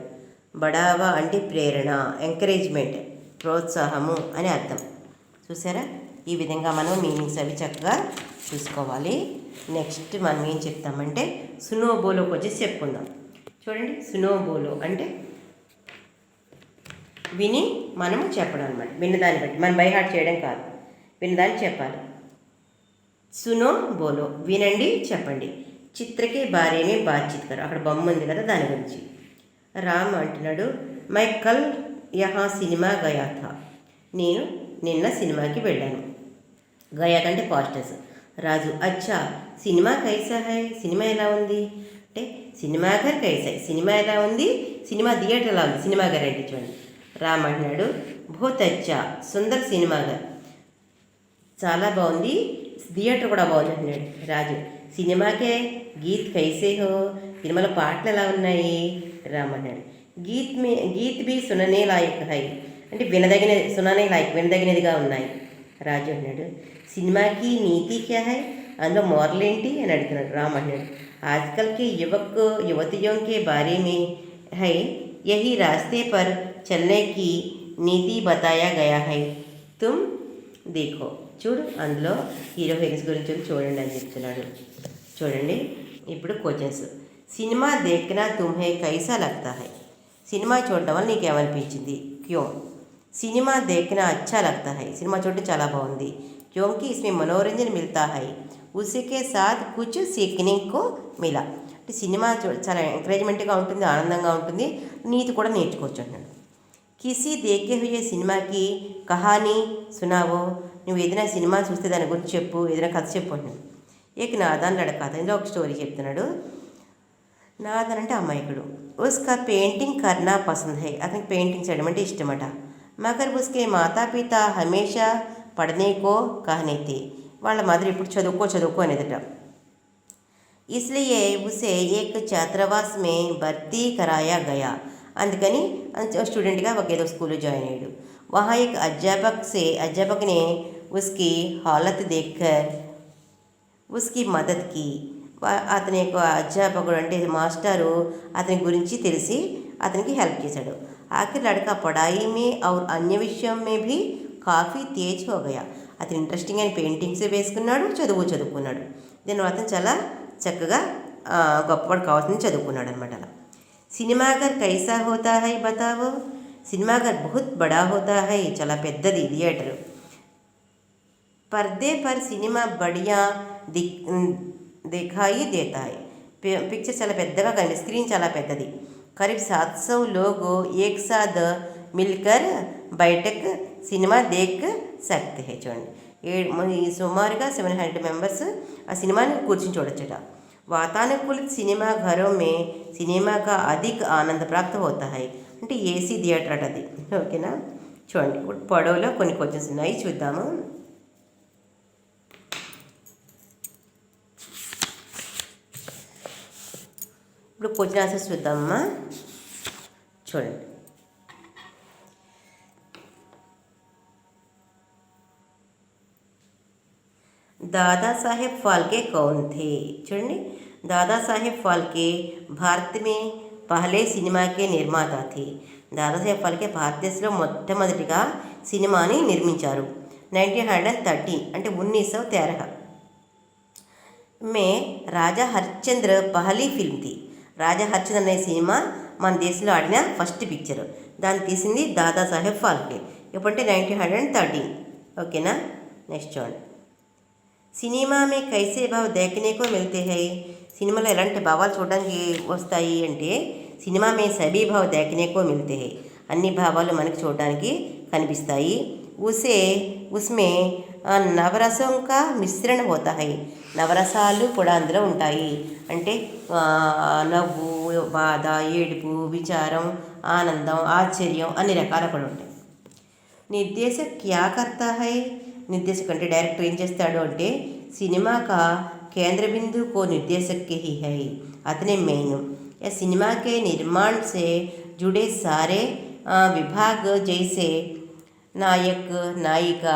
బడావా అంటే ప్రేరణ ఎంకరేజ్మెంట్ ప్రోత్సాహము అని అర్థం. చూసారా? ఈ విధంగా మనం మీనింగ్స్ అవి చక్కగా చూసుకోవాలి. నెక్స్ట్ మనం ఏం చెప్తామంటే సునో బోలోకి వచ్చేసి చెప్పుకుందాం. చూడండి, సునో బోలో అంటే విని మనము చెప్పడం అనమాట. విన్నదాన్ని బట్టి మనం బై హార్ట్ చేయడం కాదు, విన్నదాన్ని చెప్పాలి. సునో బోలో వినండి, చెప్పండి. చిత్రకే బారేమే బాత్చీత్ కరో, అక్కడ బొమ్మ ఉంది కదా దాని గురించి. రామ్ అంటున్నాడు, మై కల్ యహా సినిమా గయా థా, నేను నిన్న సినిమాకి వెళ్ళాను. గయా అంటే పాస్టర్స్. రాజు, అచ్చా సినిమా కైసా హై, సినిమా ఎలా ఉంది అంటే సినిమా ఘర్ కైసా, సినిమా ఎలా ఉంది, సినిమా థియేటర్ ఎలా ఉంది, సినిమా ఘర్ అంటే చూడండి. రామ్ అంటున్నాడు, బహుత్ అచ్చా సుందర్ సినిమా ఘర్, చాలా బాగుంది, థియేటర్ కూడా బాగుంది అంటున్నాడు. రాజు, సినిమాకే గీత్ కైసే హో, సినిమాలో పాటలు ఎలా ఉన్నాయి. రామ్ అన్నాడు, గీత్ బి సుననే లాయక్ హై, అంటే సుననే లాయక్ వినదగినదిగా ఉన్నాయి. రాజు అన్నాడు, సినిమాకి నీతి క్యా హై, అందులో మోరల్ ఏంటి అని అడుగుతున్నాడు. రామ్ అన్నాడు, ఆజ్కల్కి యువతియోంకే బారే మే హై, యహీ రాస్తే పర్ చల్నేకి నీతి బతాయా గయా హై, తుమ్ దేఖో. చూడు, అందులో హీరో హీరోయిన్స్ గురించి చూడండి అని చెప్తున్నాడు. చూడండి, ఇప్పుడు క్వశ్చన్స్. సినిమా దేఖ్నా తుమ్హే కైసా లగ్తా హై, సినిమా చూడడం వల్ల నీకేమనిపించింది, క్యో. సినిమా దేఖ్నా అచ్చా లగ్తా హై, సినిమా చూడడం చాలా బాగుంది. క్యోంకి ఇస్మే మనోరంజన్ మిల్తా హై, ఉసికే సాత్ కుచ్ సీఖనే కో మిలా, అంటే సినిమా చాలా ఎంకరేజ్మెంట్గా ఉంటుంది, ఆనందంగా ఉంటుంది, నీతి కూడా నేర్చుకోవచ్చు అంటున్నాడు. కిసి దేఖే హుయే సినిమాకి కహానీ సునావో, నువ్వు ఏదైనా సినిమా చూస్తే దాని గురించి చెప్పు, ఏదైనా కథ చెప్పు అంటున్నాడు. ఏక నాదాన్ లడకా, ఇందులో ఒక స్టోరీ చెప్తున్నాడు. నాదన్ అంటే అమాయకుడు. ఉస్కా పెయింటింగ్ కర్నా పసంద్ హై, అతనికి పెయింటింగ్ చేయడం అంటే ఇష్టమట. మగర్ ఉస్కే మాతాపిత హమేషా పడనేకో కహనేతే, వాళ్ళ మదర్ ఇప్పుడు చదువుకో అనేదట. ఇస్లియే ఉసే ఏక్ ఛాత్రవాస్ మే భర్తీ కరాయా గయా, అందుకని స్టూడెంట్గా ఒక ఏదో స్కూల్లో జాయిన్ అయ్యాడు. వహా ఏక్ అధ్యాపక్ నే ఉస్కి హాలత్ దేఖ్కర్ ఉస్కి మదద్ కి, అతని యొక్క అధ్యాపకుడు అంటే మాస్టారు అతని గురించి తెలిసి అతనికి హెల్ప్ చేశాడు. ఆఖరి లడకా పడాయి మే ఔర్ అన్య విషయం మే భీ కాఫీ తేజ్ హో గయా, అతను ఇంట్రెస్టింగ్ అని పెయింటింగ్స్ వేసుకున్నాడు, చదువుకున్నాడు. దీనివల్ల అతను చాలా చక్కగా గొప్పవాడు కావాల్సింది చదువుకున్నాడు అనమాట. అలా సినిమాఘర్ కైసా హోతా హై బతావో, సినిమాఘర్ బహుత్ బడా హోతా హై, చాలా పెద్దది థియేటర్. పర్దే పర్ సినిమా బడియా దిఖాయి దేతా హై, పిక్చర్ చాలా పెద్దగా కనిపిస్తుంది, స్క్రీన్ చాలా పెద్దది. కరీబ్ 700 లోగో ఏక్ సాథ్ మిల్కర్ బయటక్ సినిమా దేఖ్ సక్తే హై, చూడండి సుమారుగా 700 మెంబర్స్ ఆ సినిమాని కూర్చుని చూడొచ్చట. వాతానుకూలిత సినిమా ఘరోं में సినిమా కా అధిక ఆనంద ప్రాప్త హోతా హై, అంటే ఏసీ థియేటర్ అట అది. ఓకేనా? చూడండి, ఇప్పుడు పొడవులో కొన్ని క్వశ్చన్స్ ఉన్నాయి, చూద్దాము. ఇప్పుడు క్వశ్చన్ ఆన్సర్స్ చూద్దామమ్మా. చూడండి, दादा साहेब फाल्के कौन थे, చూడండి, दादा साहेब फाल्के भारत में पहले సినిమా के निर्माता थे. దాదాసాహెబ్ ఫాల్కే భారతదేశంలో మొట్టమొదటిగా సినిమాని నిర్మించారు. 1913 అంటే 1913 మే రాజా హరిశ్చంద్ర పహలీ ఫిల్మ్ థీ. రాజా హరిశ్చంద్ర అనే సినిమా మన దేశంలో ఆడిన ఫస్ట్ పిక్చర్, దాన్ని తీసింది దాదాసాహెబ్ ఫాల్కే. ఎప్పుడంటే 1913. ఓకేనా? నెక్స్ట్ చూడండి, సినిమా మే కైసే భావ్ దేఖనే కో మిల్తే హై, సినిమాలో ఎలాంటి భావాలు చూడడానికి వస్తాయి అంటే సినిమా మే సభీ భావ్ దేఖనే కో మిల్తే హై, అన్ని భావాలు మనకి చూడడానికి కనిపిస్తాయి. ఉస్మే నవరసం కా మిశ్రణ హోతా హై, నవరసాలు కూడా అందులో ఉంటాయి, అంటే నవ్వు, బాధ, ఏడుపు, విచారం, ఆనందం, ఆశ్చర్యం అన్ని రకాలు కూడా ఉంటాయి. నిర్దేశక్ క్యా కర్తా హై, నిర్దేశక్ అంటే డైరెక్టర్ ఏం చేస్తాడు అంటే సినిమా కా కేంద్ర బిందు కో నిర్దేశక్ के ही है, అతనే మెయిన్. या सिनेमा के निर्माण से जुड़े सारे विभाग जैसे నాయక్, నాయిక,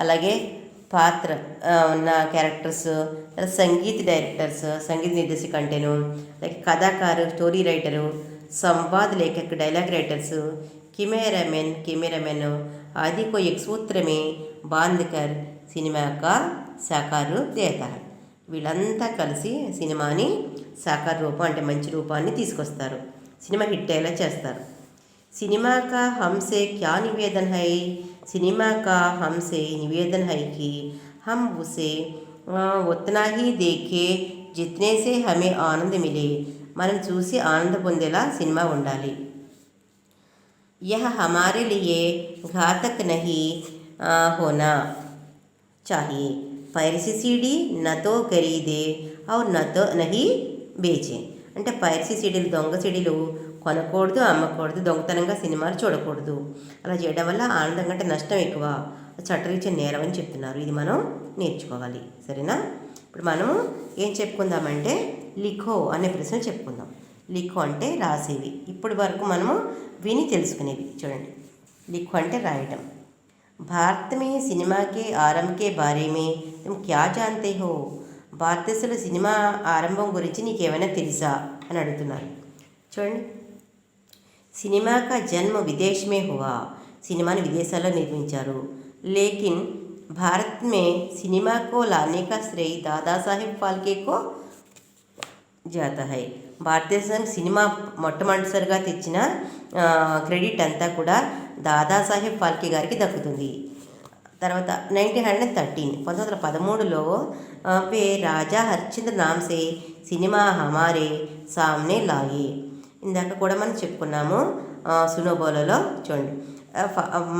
అలాగే పాత్ర ఉన్న క్యారెక్టర్స్, సంగీత డైరెక్టర్స్, సంగీత నిర్దేశక అంటేను, like కథాకారు, story writer, సంవాద Lekhak, dialogue writers, cameraman ఆది को एक सूत्र में बांधकर सिनेमा का साकार रूप देता है. వీళ్ళంతా కలిసి సినిమాని సాకార రూపం అంటే మంచి రూపాన్ని తీసుకొస్తారు, సినిమా హిట్ అయ్యేలా చేస్తారు. सिनेमा का हमसे क्या निवेदन है? सिनेमा का हमसे निवेदन है कि हम उसे उतना ही देखें जितने से हमें आनंद मिले. మనం చూసి ఆనంద పొందేలా సినిమా ఉండాలి. यह हमारे लिए घातक नहीं होना चाहिए. పైరసీ సీడీ నతో ఖరీదే और నతో నహీ బేచే. అంటే పైరసీ సీడీలు, దొంగ సీడీలు కొనకూడదు, అమ్మకూడదు, దొంగతనంగా సినిమాలు చూడకూడదు. అలా చేయడం వల్ల ఆనందం కంటే నష్టం ఎక్కువ, చట్టరీత్యా నేరం అని చెప్తున్నారు. ఇది మనం నేర్చుకోవాలి, సరేనా? ఇప్పుడు మనము ఏం చెప్పుకుందామంటే లిఖో అనే ప్రశ్న చెప్పుకుందాం. లిఖో అంటే రాసేవి, ఇప్పటి వరకు మనము విని తెలుసుకునేవి. చూడండి, లిఖో అంటే రాయడం. భారత్ మే సినిమా కే ఆరంభ కే బారే మే తుమ్ క్యా జాన్తే హో? భారతదేశంలో సినిమా ఆరంభం గురించి నీకేమైనా తెలుసా అని అడుగుతున్నారు. చూడండి, సినిమా కా జన్మ విదేశ్ మే హువా. సినిమాని విదేశాల్లో నిర్మించారు. లేకిన్ భారత్ మే సినిమా కో లానే కా శ్రేయ్ దాదాసాహెబ్ ఫాల్కే కో జాతా హై. భారతదేశానికి సినిమా మొట్టమొదటిసారిగా తెచ్చిన క్రెడిట్ అంతా కూడా దాదాసాహెబ్ ఫాల్కే గారికి దక్కుతుంది. తర్వాత 1913 1913లో వే రాజా హరిశ్చంద్ర నామ్ సే సినిమా హమారే సామ్నే లాయే. ఇందాక కూడా మనం చెప్పుకున్నాము సునోబోలలో. చూడండి,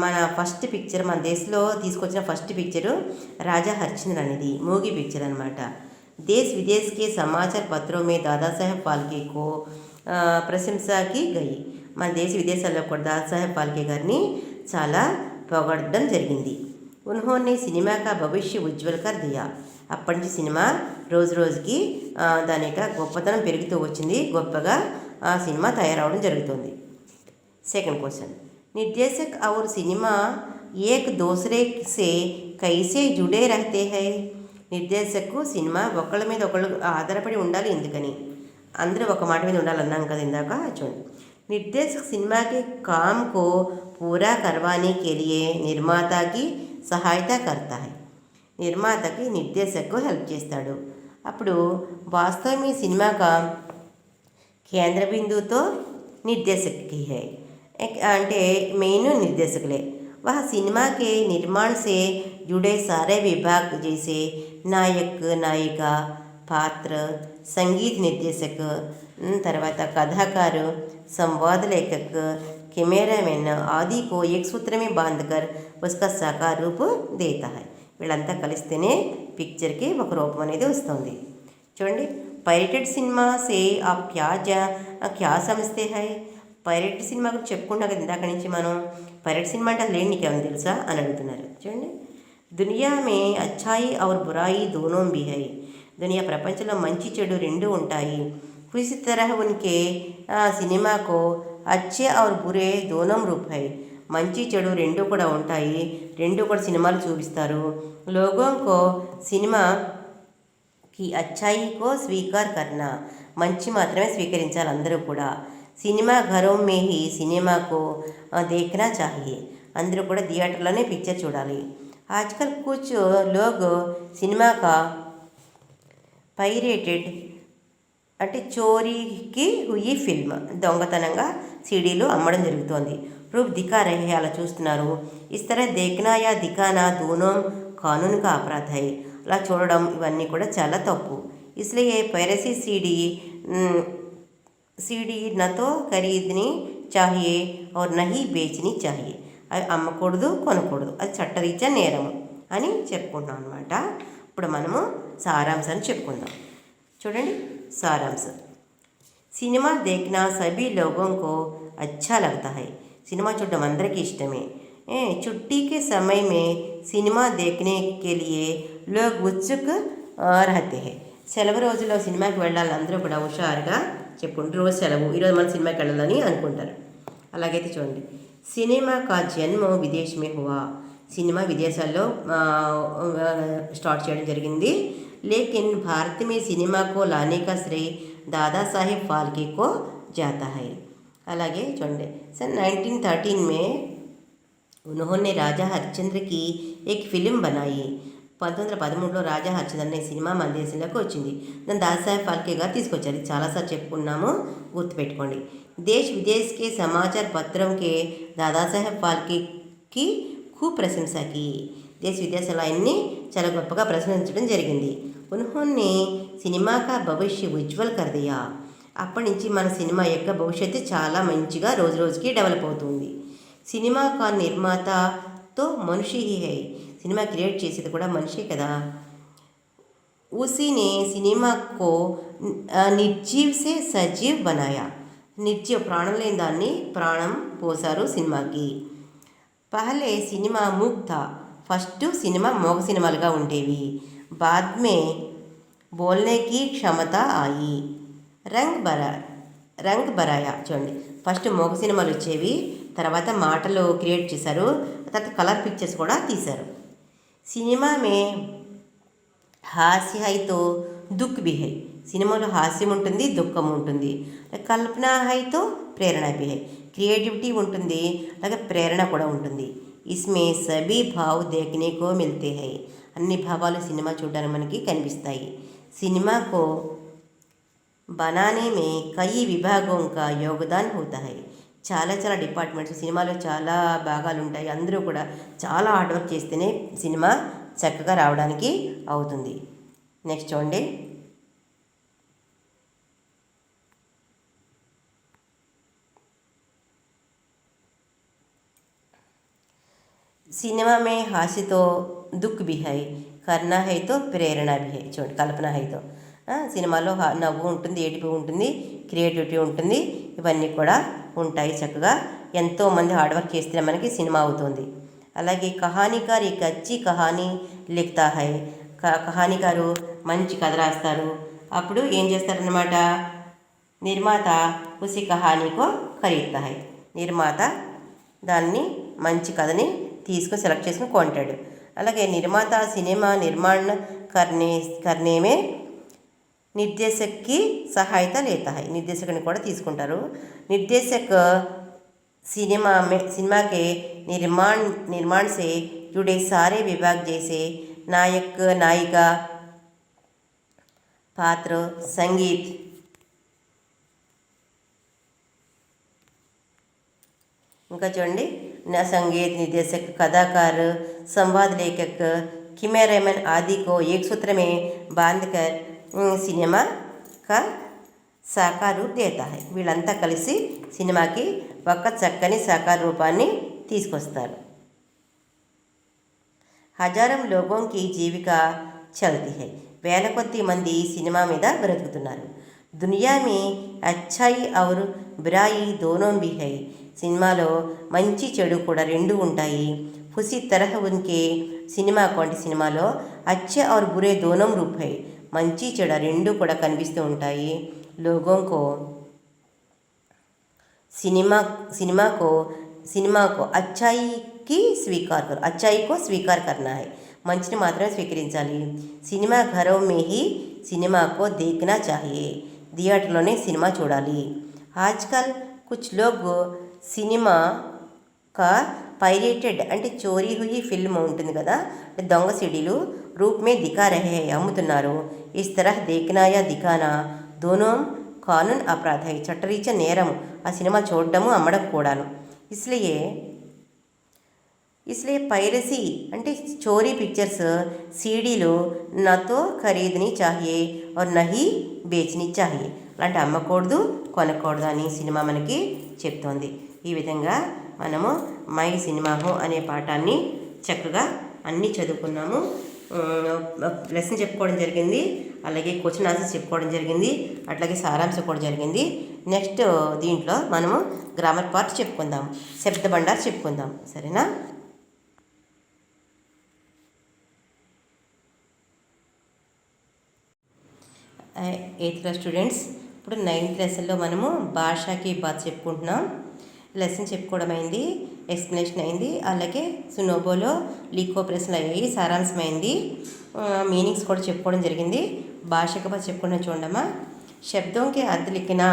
మన ఫస్ట్ పిక్చర్, మన దేశంలో తీసుకొచ్చిన ఫస్ట్ పిక్చరు రాజా హరిశ్చంద్ర అనేది మూవీ పిక్చర్ అనమాట. దేశ్ విదేశ్ కే సమాచార పత్రం మే దాదాసాహెబ్ ఫాల్కే కో ప్రశంసకి గయి. మన దేశ విదేశాల్లో కూడా దాదాసాహెబ్ ఫాల్కే గారిని చాలా పొగడడం జరిగింది. ఉన్హోనే సినిమా కా భవిష్య ఉజ్వల్ కర్ దియా. అప్పటి నుంచి సినిమా రోజు రోజుకి దాని యొక్క గొప్పతనం పెరుగుతూ వచ్చింది, గొప్పగా సినిమా తయారవడం జరుగుతుంది. సెకండ్ క్వశ్చన్, నిర్దేశక్ और సినిమా ఏక్ దూసరే సే కైసే జుడే రహతే హై. నిర్దేశకు సినిమా ఒకళ్ళ మీద ఒకళ్ళు ఆధారపడి ఉండాలి, ఎందుకని? అందరూ ఒక మాట మీద ఉండాలన్నాం కదా ఇందాక. చూడండి, నిర్దేశక్ సినిమా కే కామ్ కో పూరా కర్వానే కే లియే నిర్మాతకి సహాయత కర్తా హై. నిర్మాతకి నిర్దేశకు హెల్ప్ చేస్తాడు. అప్పుడు వాస్తవం ఈ సినిమా కా కేంద్ర బిందువుతో నిర్దేశక్ హై, అంటే మెయిన్ నిర్దేశకులే. वह सिनेमा के निर्माण से जुड़े सारे विभाग जैसे नायक नायिका पात्र संगीत निर्देशक తర్వాత कथाकार संवाद लेखक कैमरामैन आदि को एक सूत्र में बांधकर उसका साकार रूप देता है. వీళ్ళంతా కలిస్తేనే పిక్చర్కి ఒక రూపం అనేది వస్తుంది. చూడండి, పైరేటెడ్ సినిమా సే ఆప్ క్యా సమజ్తే హై. పైరేట్ సినిమా గురించి చెప్పుకుంటాం కదా ఇందాక నుంచి మనం. పైరేట్ సినిమా అంటే అసలు నీకేమైనా తెలుసా అని అడుగుతున్నారు. చూడండి, దునియా మే అచ్చాయి ఔర్ బురాయి దోనో భీ హై. దునియా ప్రపంచంలో మంచి చెడు రెండూ ఉంటాయి. ఇసి తరహ ఉన్కే సినిమాకో అచ్చే ఔర్ బురే దోనం రూప్ హై. మంచి చెడు రెండూ కూడా ఉంటాయి, రెండూ కూడా సినిమాలు చూపిస్తారు. లోగోంకో సినిమా కి అచ్చాయి కో స్వీకార్ కర్నా. మంచి మాత్రమే స్వీకరించాలి అందరూ కూడా. సినిమా ఘరోం మే హీ సినిమాకు దేఖనా చాహియే. అందరూ కూడా థియేటర్లోనే పిక్చర్ చూడాలి. ఆజ్కల్ కుచ్ లోగ్ సినిమా కా పైరేటెడ్ అంటే చోరీకి హుయి ఫిల్మ్, దొంగతనంగా సీడీలు అమ్మడం జరుగుతోంది. రూప్ దిఖా రహే, అలా చూస్తున్నారు. ఇస్ తరహ దేఖనా యా దిఖానా దోనో కానూన్ కా అపరాధ్ హై. అలా చూడడం ఇవన్నీ కూడా చాలా తప్పు. ఇస్లియే పైరసీ సీడీ నతో ఖరీదని చాహియే और నహీ బేచని చాహియే. అవి అమ్మకూడదు, కొనకూడదు, అది చట్టరీత్యా నేరము అని చెప్పుకుంటాం అనమాట. ఇప్పుడు మనము సారాంశాన్ని చెప్పుకుందాం. చూడండి, సారాంశం. సినిమా దేఖ్నా సభీ లోగోంకో అచ్చా లగ్తా హై. సినిమా చూడడం అందరికీ ఇష్టమే. छुट्टी के समय में సినిమా देखने के लिए लोग उत्सुक रहते हैं. సెలవు రోజుల్లో సినిమాకి వెళ్ళాలి అందరూ కూడా హుషారుగా చెప్పుకుంటారు. రోజు సెలవు, ఈరోజు మన సినిమాకి వెళ్ళాలని అనుకుంటారు. అలాగైతే చూడండి, సినిమా కా జన్మ విదేశ్ మే హువా. సినిమా విదేశాల్లో స్టార్ట్ చేయడం జరిగింది. లేకిన్ భారత్ మే సినిమా కో లానే కా శ్రేయ్ దాదాసాహెబ్ ఫాల్కే కో జాతా హై. అలాగే చూడండి, सन 1913 में उन्होंने राजा हरिश्चंद्र की ఏక్ ఫిలిం బనాయి. 1913లో రాజా హరిచంద్ర అనే సినిమా మన దేశంలోకి వచ్చింది. దాన్ని దాదాసాహెబ్ ఫాల్కే గారు తీసుకొచ్చారు. ఇది చాలాసార్లు చెప్పుకున్నాము, గుర్తుపెట్టుకోండి. దేశ్ విదేశ్ కే సమాచార్ పత్రం కే దాదాసాహెబ్ ఫాల్కే కి ఖూబ్ ప్రశంస की. దేశ విదేశాలు అన్నీ చాలా గొప్పగా ప్రశంసించడం జరిగింది. ఉన్హోనే సినిమా కా భవిష్య ఉజ్వల్ కర్ దియా. అప్పటి నుంచి మన సినిమా యొక్క భవిష్యత్తు చాలా మంచిగా రోజు రోజుకి డెవలప్ అవుతుంది. సినిమా కా నిర్మాతతో మనిషి హీ హై. సినిమా క్రియేట్ చేసేది కూడా మనిషే కదా. ఉసీనే సినిమాకు నిర్జీవ్ సే సజీవ్ బనాయా. నిర్జీవ ప్రాణం లేని దాన్ని ప్రాణం పోసారు సినిమాకి. పహలే సినిమా మూక్ థా. ఫస్ట్ సినిమా మోగ సినిమాలుగా ఉండేవి. బాద్ మే బోల్నే కీ క్షమత ఆయి. రంగ్ బరాయా. చూడండి, ఫస్ట్ మోగ సినిమాలు వచ్చేవి, తర్వాత మాటలు క్రియేట్ చేశారు, తర్వాత కలర్ పిక్చర్స్ కూడా తీశారు. సినిమా మే హాస్య హైతో దుఃఖ్ బి హై. సినిమాలో హాస్యం ఉంటుంది, దుఃఖం ఉంటుంది. కల్పన హైతో ప్రేరణ బి హై. క్రియేటివిటీ ఉంటుంది, అలాగే ప్రేరణ కూడా ఉంటుంది. ఇస్మే సభీ భావ్ దేఖనే కో మిల్తే హై. అన్ని భావాలు సినిమా చూడడానికి మనకి కనిపిస్తాయి. సినిమాకు बनाने में कई विभागों का योगदान होता है. చాలా చాలా డిపార్ట్మెంట్స్, సినిమాలో చాలా భాగాలు ఉంటాయి. అందరూ కూడా చాలా హార్డ్ వర్క్ చేస్తేనే సినిమా చక్కగా రావడానికి అవుతుంది. నెక్స్ట్ చూడండి. సినిమా మే హాస్యతో దుఃఖ్ బి హై, కర్నా హైతో ప్రేరణ బి హై. చూడండి, కల్పన హైతో సినిమాలో నవ్వు ఉంటుంది, ఏడుపు ఉంటుంది, క్రియేటివిటీ ఉంటుంది, ఇవన్నీ కూడా ఉంటాయి. చక్కగా ఎంతోమంది హార్డ్ వర్క్ చేస్తే మనకి సినిమా అవుతుంది. అలాగే కహానీకారు एक अच्छी కహానీ లిఖతా హై. కహానీకారు మంచి కథ రాస్తారు. అప్పుడు ఏం చేస్తారనమాట, నిర్మాత ఉసి కహానీకో ఖరీద్తా హై. నిర్మాత దాన్ని మంచి కథని తీసుకొని సెలెక్ట్ చేసుకుని కొంటాడు. అలాగే నిర్మాత సినిమా నిర్మాణ కర్నేమే నిర్దేశక్కి సహాయత లేతా హై. నిర్దేశకుని కూడా తీసుకుంటారు. నిర్దేశక్ सिनेमा के निर्माण से जुड़े सारे विभाग जैसे नायक नायिका पात्र संगीत ఇంకా చూడండి, संगीत निर्देशक कलाकार संवाद लेखक कैमरामैन आदि को एक सूत्र में बांधकर सिनेमा का సాకార రూప్ దేతా హై. వీళ్ళంతా కలిసి సినిమాకి ఒక చక్కని సాకార రూపాన్ని తీసుకొస్తారు. హజారం లోగోంకి జీవిక చల్తీ హై. వేల కొద్ది మంది సినిమా మీద బ్రతుకుతున్నారు. దునియా మే అచ్చాయి ఔర్ బురాయి దోనో బి హై. సినిమాలో మంచి చెడు కూడా రెండు ఉంటాయి. ఉసి తరహ ఉన్కే సినిమా కొంటి సినిమాలో అచ్చే ఔర్ బురే దోనో రూప్ హై. మంచి చెడు రెండు కూడా కనిపిస్తూ ఉంటాయి. लोगों को सिनेमा को अच्छाई की स्वीकार करो. अच्छाई को स्वीकार करना है. మంచిని మాత్రమే స్వీకరించాలి. సినిమా ఘరం మే హీ సినిమా కో దేఖనా చాహియే. థియేటర్లోనే సినిమా చూడాలి. ఆజ్కల్ కుచ్ లోగ్ సినిమా కా పైరేటెడ్ అంటే చోరీ హుయి ఫిల్మ్ ఉంటుంది కదా, దొంగ సిడీలు రూప్ మే దిఖా రహే హై, అమ్ముతున్నారు. ఇస్ తరహ్ దేఖనా యా దిఖానా దోనో కానూన్ అపరాధ హై. చట్టరీత్యా నేరం ఆ సినిమా చూడడము అమ్మడం కూడాను. ఇస్లే పైరసీ అంటే చోరీ పిక్చర్స్ సీడీలు నాతో ఖరీదుని చాహియే और నహీ బేచని చాహియే. అలాంటి అమ్మకూడదు, కొనకూడదు అని సినిమా మనకి చెప్తోంది. ఈ విధంగా మనము మై సినిమా హో అనే పాఠాన్ని చక్కగా అన్నీ చదువుకున్నాము. లెసన్ చెప్పుకోవడం జరిగింది, అలాగే క్వశ్చన్ ఆన్సర్స్ చెప్పుకోవడం జరిగింది, అట్లాగే సారాంశం కూడా జరిగింది. నెక్స్ట్ దీంట్లో మనము గ్రామర్ పార్ట్ చెప్పుకుందాం, శబ్ద భండార్ చెప్పుకుందాం, సరేనా? ఎయిత్ క్లాస్ స్టూడెంట్స్, ఇప్పుడు 9th లెసన్లో మనము భాషకి బాత్ చెప్పుకుంటున్నాం. లెసన్ చెప్పుకోవడం అయింది, ఎక్స్ప్లెనేషన్ అయింది, అలాగే సునోబోలో లీకో ప్రశ్నలు అయ్యాయి, సారాంశం అయింది, మీనింగ్స్ కూడా చెప్పుకోవడం జరిగింది. భాషకి బాత్ చెప్పుకుంటాం చూడమ్మా. శబ్దం కే అర్థ లిఖనా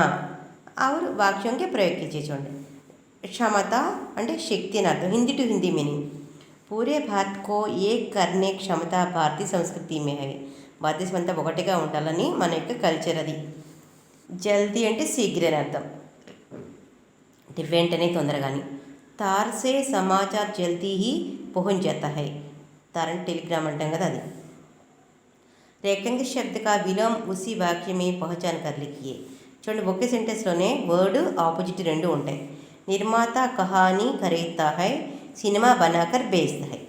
और వాక్యం కే ప్రయోగ్ कीजिए. చూడండి, క్షమత అంటే శక్తి అని అర్థం, హిందీ టు హిందీ మీనింగ్. పూరే భారత్ కో ఏక్ కర్నే క్షమత భారతీయ సంస్కృతి మే హై. భారతదేశం అంతా ఒకటిగా ఉండాలని మన యొక్క కల్చర్ అది. జల్దీ అంటే శీఘ్ర అని అర్థం, అంటే వెంటనే తొందరగాని. తార్ సే సమాచార్ జల్దీ హీ పహుంచ్ జాతా హై. తార్ అంటే టెలిగ్రామ్ అంటాం కదా అది. రేఖాంకిత శబ్ద కా విలోమ్ ఉసి వాక్య మే పహచాన్ కర్ లిఖియే. చూడండి ఒకే సెంటెన్స్లోనే వర్డ్ ఆపోజిట్ రెండు ఉంటాయి. నిర్మాత కహానీ ఖరీద్తా హై, సినిమా బనాకర్ బేచ్తా హై.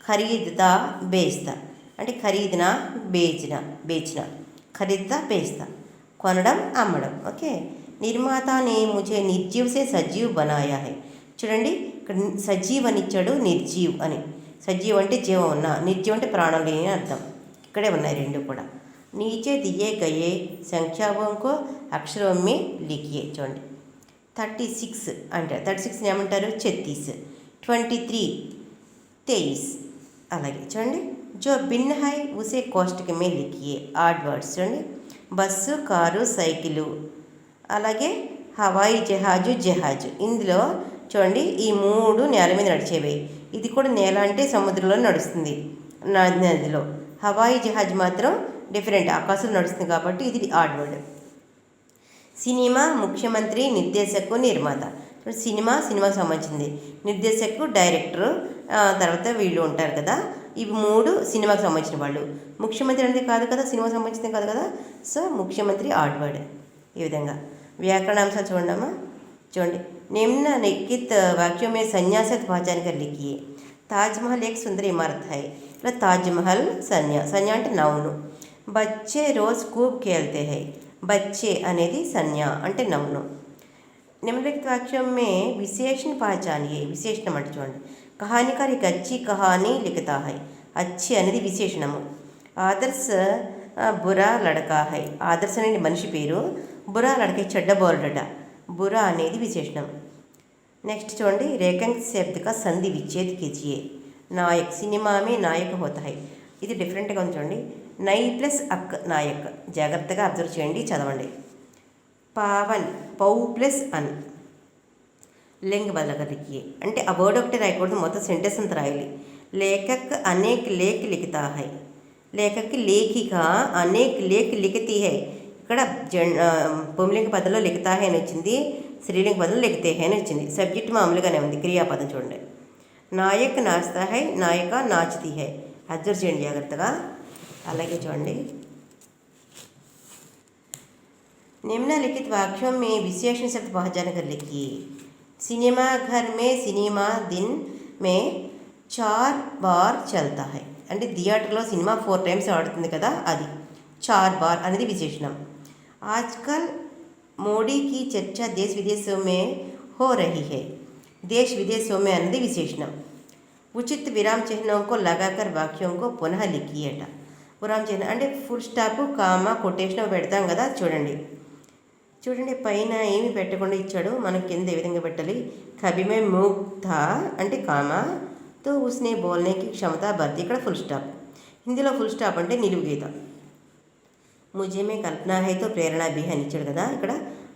ఖరీద్తా బేచ్తా అంటే ఖరీదినా బేచిన ఖరీద్తా బేచ్తా కొనడం అమ్మడం. ఓకే. నిర్మాత నే ముझे నిర్జీవ్ సే సజీవ్ బనాయా హై. చూడండి ఇక్కడ సజీవ్ అని ఇచ్చాడు, నిర్జీవ్ అని. సజీవ్ అంటే జీవం ఉన్న, నిర్జీవ్ అంటే ప్రాణం లేని అర్థం. ఇక్కడే ఉన్నాయి రెండు కూడా. नीचे दिए गए సంఖ్యాओं को అక్షరం మే లిఖియే. చూడండి 36 అంటారు, 36 ఏమంటారు 36, 23 23. అలాగే చూడండి జో భిన్న హై ఉసే కోష్టక మే లిఖియే. ఆడ్ వర్డ్స్ చూడండి బస్సు, కారు, సైకిలు, అలాగే హవాయి జహాజు. ఇందులో చూడండి ఈ మూడు నేల మీద నడిచేవి. ఇది కూడా నేల అంటే సముద్రంలో నడుస్తుంది, నదిలో. హవాయి జహాజ్ మాత్రం డిఫరెంట్, ఆకాశంలో నడుస్తుంది కాబట్టి ఇది ఆడ్ వర్డ్. సినిమా ముఖ్యమంత్రి, నిర్దేశకు, నిర్మాత. సినిమాకి సంబంధించింది, నిర్దేశకు డైరెక్టరు, తర్వాత వీళ్ళు ఉంటారు కదా. ఇవి మూడు సినిమాకి సంబంధించిన వాళ్ళు. ముఖ్యమంత్రి అనేది కాదు కదా, సినిమాకి సంబంధించింది కాదు కదా. సో ముఖ్యమంత్రి ఆడ్ వర్డ్. ఈ విధంగా వ్యాకరణాంశాలు చూడమ్మా. చూడండి నిమ్న लिखित वाक्यों में संन्यास पहचान कर लिखिए. ताजमहल एक सुंदर इमारत है. ఇలా తాజ్మహల్ సంజ్ఞ అంటే నౌను. బచ్చే రోజ్ खूब खेलते हैं. బచ్చే అనేది సంజ్ఞ అంటే నౌను. నిమ్నలిఖిత వాక్యం మే విశేషణ పహచానియే. విశేషణం అంటే చూడండి కహానికార్ एक अच्छी कहानी लिखता है. अच्छी అనేది విశేషణము. ఆదర్శ్ బురా లడకా హై. ఆదర్శ్ అనేది మనిషి పేరు, బురా లడక చెడ్డ బోర్డట. బురా అనేది విశేషణం. నెక్స్ట్ చూడండి రేఖాంకిత శబ్ద కా సంధి విచ్ఛేద్ कीजिए. నాయక్ సినిమా మే నాయక్ హోతా హై. ఇది డిఫరెంట్గా ఉంది చూడండి. నై ప్లస్ అక్ నాయక్. జాగ్రత్తగా అబ్జర్వ్ చేయండి, చదవండి. పావన్ పౌ ప్లస్ అన్ లింగ్ బదలగా లిఖియే. అంటే ఆ వర్డ్ ఒకటి రాయకూడదు, మొత్తం సెంటెన్స్ అంతా రాయాలి. లేఖక్ అనేక్ లేఖ లిఖితా హై. లేఖకి లేఖిక అనేక్ లేఖ లిఖితీ హై. ఇక్కడ పుంలింగ పదంలో లిఖితా హై అని వచ్చింది, స్త్రీలింగ పదంలో లిఖితే హై అని వచ్చింది. సబ్జెక్ట్ మామూలుగానే ఉంది, క్రియాపదం చూడండి. నాయక్ నాచుతా హై, నాయక నాచుతీ హై. అబ్జర్వ్ చేయండి జాగ్రత్తగా. అలాగే చూడండి निम्नलिखित वाक्यों में विशेषण शब्द पहचान कर लिखिए. सिनेमा घर में सिनेमा दिन में 4 बार चलता है. అంటే థియేటర్లో సినిమా 4 times ఆడుతుంది కదా, అది 4 बार అనేది విశేషణం. ఆజ్కల్ మోడీ की चर्चा देश विदेशों में हो रही है. देश विदेशों में అనేది విశేషణం. उचित विराम चिन्हों को लगाकर वाक्यों को पुनः लिखिए. విరామ చిహ్నం అంటే ఫుల్ స్టాప్, కామా, కొటేషన్ పెడతాం కదా. చూడండి పైన ఏమి పెట్టకుండా ఇచ్చాడు, మనం కింద ఏ విధంగా పెట్టాలి. కభీ మే మూక్ థా అంటే కామా, తో ఉస్నే బోల్నేకి క్షమత బర్తి. ఇక్కడ ఫుల్ స్టాప్. హిందీలో ఫుల్ స్టాప్ అంటే నిలువు గీత. ముझे में కల్పనా హై తో ప్రేరణా భీ అని ఇచ్చాడు కదా. ఇక్కడ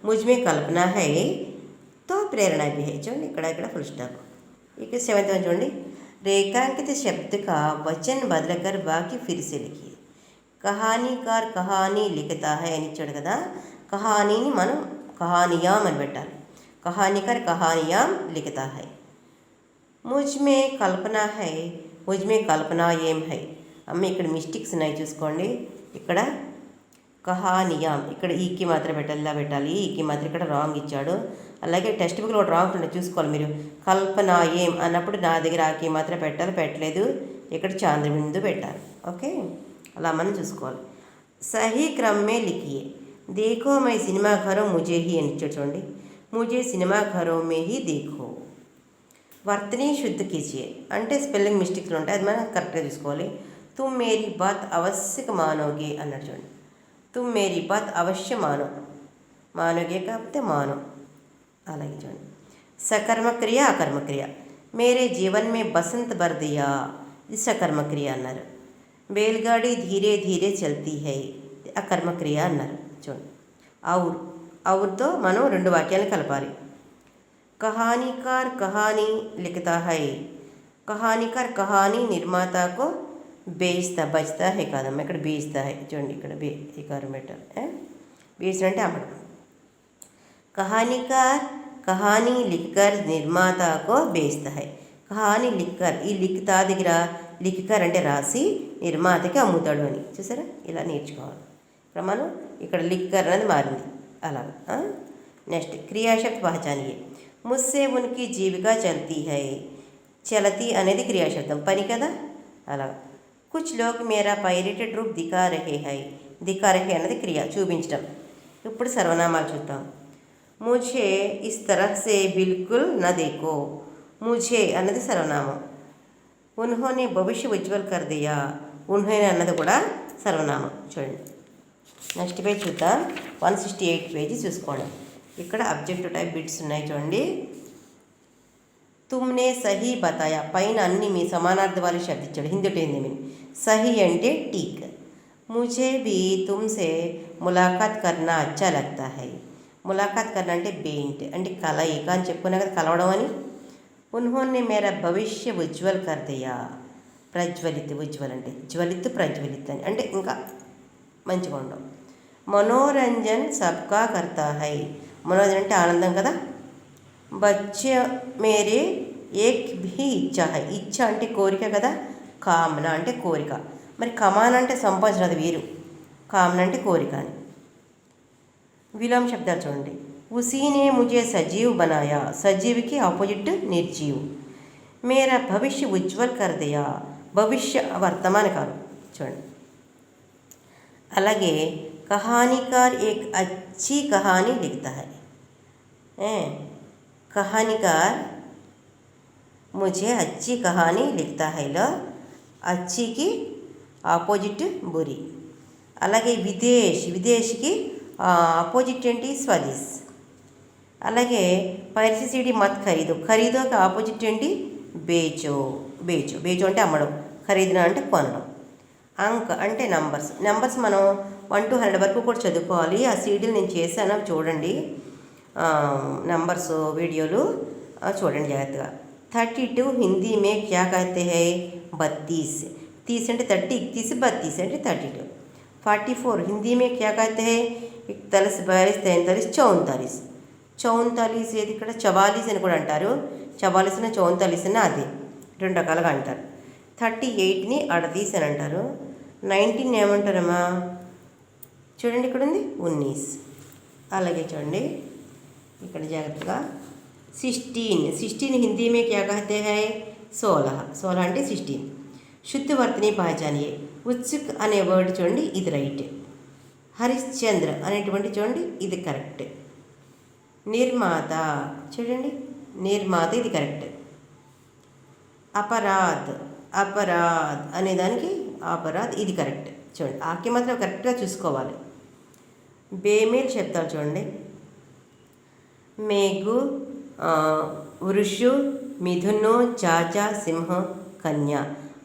ముझ में కల్పనా హై తో ప్రేరణా భీ హై. చూడండి ఇక్కడ ఫుల్ స్టాప్. ఇక 7th వన్ చూడండి రేఖాంకిత శబ్ద కా వచన్ బదలకర్ వాక్య ఫిర్ సే లిఖియే. కహానీకార్ కహానీ లిఖతా హై అని ఇచ్చాడు కదా. కహానీని మనం కహానియాం అని పెట్టాలి. కహానీకార్ కహానియాం లిఖతా హై. ముజ్మే కల్పనా హై, ముజ్మే కల్పనా ఏం హై. అమ్మ ఇక్కడ మిస్టేక్స్ ఉన్నాయి చూసుకోండి. ఇక్కడ కహానియాం ఇక్కడ ఈకి మాత్రం పెట్టాలి, ఇలా పెట్టాలి. ఈకి మాత్రం ఇక్కడ రాంగ్ ఇచ్చాడు. అలాగే టెక్స్ట్ బుక్లో ఒకటి రాంగ్ ఉంటుంది చూసుకోవాలి మీరు. కల్పనా ఏం అన్నప్పుడు నా దగ్గర ఆకి మాత్రం పెట్టాలి, పెట్టలేదు. ఇక్కడ చాంద్రబిందు పెట్టాలి. ఓకే, అలా మనం చూసుకోవాలి. సహీ క్రమే లిఖియే. देखो मैं सिनेमा घरों मुझे ही అని ఇచ్చాడు చూడండి. मुझे सिनेमा घरों में ही देखो. వర్తని శుద్ధ కీజియే అంటే స్పెల్లింగ్ మిస్టేక్లు ఉంటాయి, అది మనం కరెక్ట్గా చూసుకోవాలి. తుమ్ మేరీ బాత్ అవశ్యక మానోగే అన్నాడు చూడండి. తుమ్ మేరీ బాత్ అవశ్య మానోగే కాకపోతే మానో. అలాగే చూడండి సకర్మక్రియ అకర్మక్రియ. మేరే జీవన్ మే బసంత్ భర్ దియా, ఇది సకర్మక్రియ అన్నారు. బేల్గాడి ధీరే ధీరే చల్తీ హై, అకర్మక్రియ అన్నారు. చూడండి ఔర్తో మనం 2 వాక్యాలను కలపాలి. కహానీకార్ కహానీ లిఖతా హై, కహానికర్ కహానీ నిర్మాతకు బేయిస్తా బచ్తా హే కాదమ్మా, ఇక్కడ బేయిస్తా హే చూడండి, ఇక్కడ ఈ కారు బెటర్ బేయిస్తా అంటే అమ్మడం. కహానికార్ కహానీ లిక్కర్ నిర్మాతకు బేయిస్తా హై. కహానీ లిక్కర్, ఈ లిక్తా దగ్గర లిక్కర్ అంటే రాసి నిర్మాతకి అమ్ముతాడు అని చూసారా, ఇలా నేర్చుకోవాలి. ఇప్పుడు మనం ఇక్కడ లిక్కర్ అనేది మారింది అలాగా. నెక్స్ట్ క్రియాశబ్ద పహచానియే. ముస్సే ఉనికి జీవికా చల్తీ హై. చలతి అనేది క్రియాశబ్దం, పని కదా అలా. కుచ్ లోగ్ మేరా పైరేటెడ్ రూప్ దిఖా రహే హై. దిఖా రహే అనేది క్రియ, చూపించడం. ఇప్పుడు సర్వనామాలు చూద్దాం. ముఝే ఇస్ తరహ్ సే బిల్కుల్ న దేఖో. ముఝే అన్నది సర్వనామం. ఉన్హోనే భవిష్య ఉజ్వల్ కర్ దియా. ఉన్హోనే అన్నది కూడా సర్వనామం. చూడండి నెక్స్ట్ పేజ్ చూద్దాం. 168 పేజీ చూసుకోండి. ఇక్కడ అబ్జెక్టివ్ టైప్ బిట్స్ ఉన్నాయి చూడండి. తుమ్నే సహీ బతాయా, పైన అన్ని మీ సమానార్థాలు శబ్దించాడు. Hindi to Hindi mean. సహీ అంటే టీక్. ముझे भी तुमसे ములాఖాత్ కర్నా అచ్చా లగ్తా హై. ములాఖాత్ కర్నా అంటే బెయింట్ అంటే కలయిక అని చెప్పుకున్నా కదా, కలవడం అని. ఉన్హోనే మేరా భవిష్య ఉజ్వల్ కర్ దియా. ప్రజ్వలిత్, ఉజ్వల్ అంటే జ్వలిత్ ప్రజ్వలిత్ అని అంటే ఇంకా మంచిగా ఉండవు. మనోరంజన్ సబ్కా కర్తా హై. మనోరంజన్ అంటే ఆనందం కదా. బచ్చే మేరే ఏక్ భీ ఇచ్చా హై. ఇచ్చా అంటే కోరిక కదా. కామన అంటే కోరిక. మరి కమాన అంటే సంపాదించడం, అది వేరు. కామన అంటే కోరిక అని. విలోమ శబ్దాలు చూడండి. ఉసీనే ముझे సజీవ్ బనాయా. సజీవ్కి ఆపోజిట్ నిర్జీవ్. మేరా భవిష్య ఉజ్వల్ కర్ దియా. భవిష్య వర్తమాన కాలం చూడండి. అలాగే కహానీకార్ ఏక్ అచ్చి కహానీ లిఖతా హై. కహానీకార్ ముझे అచ్చి కహానీ లిఖతా హైలో అచ్చికి ఆపోజిట్ బురి. అలాగే విదేశ్, విదేశ్కి ఆపోజిట్ ఏంటి స్వదేశ్. అలాగే పరిస్థితి మత్ ఖరీదు, ఖరీదోకి ఆపోజిట్ ఏంటి బేచో. బేచో బేచో అంటే అమ్మడం, ఖరీదున అంటే కొనడం. అంక్ అంటే నంబర్స్. నెంబర్స్ మనం 1 to 100 వరకు కూడా చదువుకోవాలి. ఆ సీడీలు నేను చేశాను, చూడండి. నంబర్స్ వీడియోలు చూడండి జాగ్రత్తగా. 32 హిందీ మే క్యా కహతే హై. 32. 30 అంటే 30, 31 32 అంటే 32. 44 హిందీ మే క్యా కహతే హై. 41 42 43 44. 44 ఏది ఇక్కడ 44 అని కూడా అంటారు. 44 అని 44 అని అదే రెండు రకాలుగా అంటారు. 38ని 38 అని అంటారు. 19 ఏమంటారమ్మా చూడండి, ఇక్కడ ఉంది 19. అలాగే చూడండి ఇక్కడ జాగ్రత్తగా 16 హిందీ మే క్యా కహతే హై. 16 అంటే 16. శుద్ధ వర్తని పహచానియే. ఉత్సుక్ అనే వర్డ్ చూడండి, ఇది రైట్. హరిశ్చంద్ర అనేటువంటి చూడండి, ఇది కరెక్ట్. నిర్మాత చూడండి, నిర్మాత ఇది కరెక్ట్. అపరాధ్, అపరాధ్ అనేదానికి అపరాధ్ ఇది కరెక్ట్. చూడండి ఆకి మాత్రం కరెక్ట్గా చూసుకోవాలి. బేమేల్ శబ్దాలు చూడండి. మేఘు, వృషు, మిథును, చాచా, సింహం, కన్య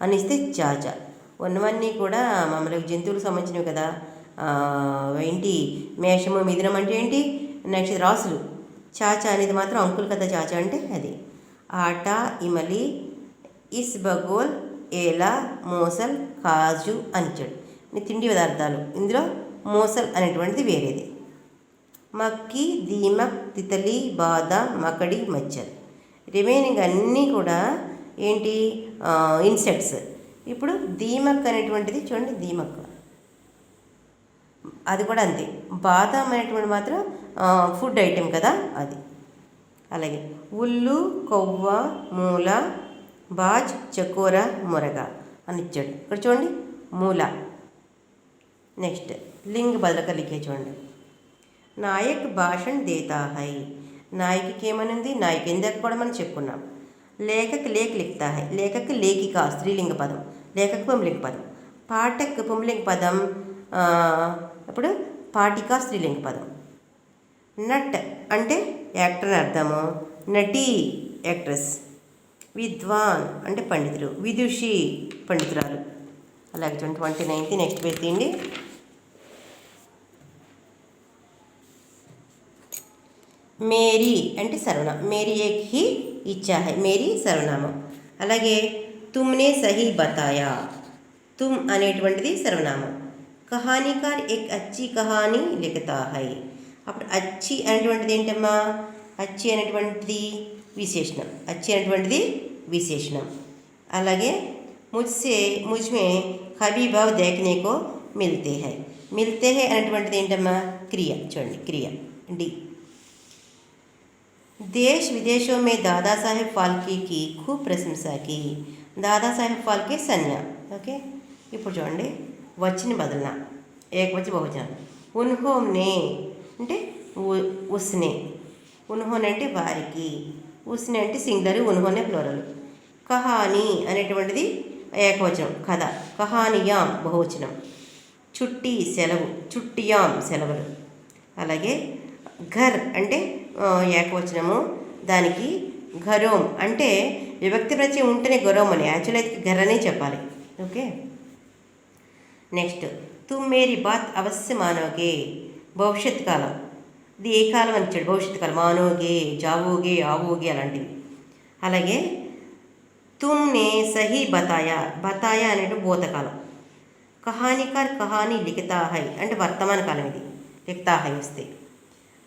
అని ఇస్తే చాచా. ఉన్నవన్నీ కూడా మామూలుగా జంతువులకు సంబంధించినవి కదా. ఏంటి మేషము మిథునం అంటే ఏంటి నెక్స్ట్ రాసులు. చాచా అనేది మాత్రం అంకుల్ కదా, చాచా అంటే అది. ఆట, ఇమలి, ఇస్బగోల్, ఏలా, మోసల్, కాజు అని ఇచ్చాడు. తిండి పదార్థాలు. ఇందులో మోసల్ అనేటువంటిది వేరేది. మక్కి, దీమక్, తితలి, బాదాం, మకడి, మచ్చర్. రిమైనింగ్ అన్నీ కూడా ఏంటి ఇన్సెక్ట్స్. ఇప్పుడు దీమక్ అనేటువంటిది చూడండి, దీమక్ అది కూడా అంతే. బాదాం అనేటువంటి మాత్రం ఫుడ్ ఐటెం కదా అది. అలాగే ఉల్లు, కొవ్వ, మూల, బాజ్, చకోర, మురగ అని ఇచ్చాడు. ఇక్కడ చూడండి మూల. నెక్స్ట్ లింగ్ బదలక లిఖే చూడండి. నాయక్ భాషణ్ దేతా హై. నాయకి ఏమనింది, నాయక్ ఇందాక కూడా మనం చెప్పుకున్నాం. లేఖక్ లేఖ లిఖతా హై. లేఖక్ లేఖిక స్త్రీలింగ పదం, లేఖక్ పుంలింగ పదం. పాఠక్ పుంలింగ పదం, ఇప్పుడు పాటిక స్త్రీలింగ పదం. నట్ అంటే యాక్టర్ అని అర్థము, నటి యాక్ట్రెస్. విద్వాన్ అంటే పండితుడు, విదుషి పండితురాలు. అలాగే 29 నెక్స్ట్ పేజ్ తీయండి. మేరీ అంటే సర్వనామం. మేరీ ఏక్ హీ ఇచ్చా హై. మేరీ సర్వనామం. అలాగే తుమ్నే సహీ బతాయా, తుమ్ అనేటువంటిది సర్వనామం. కహానీకార్ ఎక్ అచ్చి కహానీ లిఖతా హై. అప్పుడు అచ్చి అనేటువంటిది ఏంటమ్మా? అచ్చి అనేటువంటిది విశేషణం. అచ్చి అనేటువంటిది విశేషణం. అలాగే ముజ్మే కభీ భావ్ దేఖనే కో మిల్తే హై. మిల్తే హై అనేటువంటిది ఏంటమ్మా? క్రియ. చూడండి క్రియ డి. देश विदेशों में दादा साहेब फाल्के की खूब प्रशंसा की. दादा साहेब फाल्के संज्ञा. ఓకే, ఇప్పుడు చూడండి వచ్చిన బదులున ఏకవచన బహువచనం. ఉన్హోనే అంటే ఉస్నే, ఉన్హోనే అంటే వారికి, ఉస్నే అంటే సింగులర్, ఉన్హోనే ప్లూరల్. కహానీ అనేటువంటిది ఏకవచనం కథ, కహానియాం బహువచనం. చుట్టి సెలవు, చుట్టియాం సెలవులు. అలాగే ఘర్ అంటే ఏకవచనము, దానికి ఘరోం అంటే విభక్తి ప్రత్యయం ఉంటేనే గౌరవం అని, యాక్చువల్ అయితే ఘర్ అనే చెప్పాలి. ఓకే, నెక్స్ట్ తుమ్ మేరీ బాత్ అవశ్య మానోగే, భవిష్యత్ కాలం. ఇది ఏ కాలం అని ఇచ్చాడు? భవిష్యత్ కాలం. మానోగే, జావోగే, ఆవోగే అలాంటివి. అలాగే తుమ్నే సహీ బతాయా, బతాయా అనేది భూతకాలం. కహానీకార్ కహానీ లిఖతా హై అంటే వర్తమాన కాలం, ఇది లిఖతా హై వస్తే.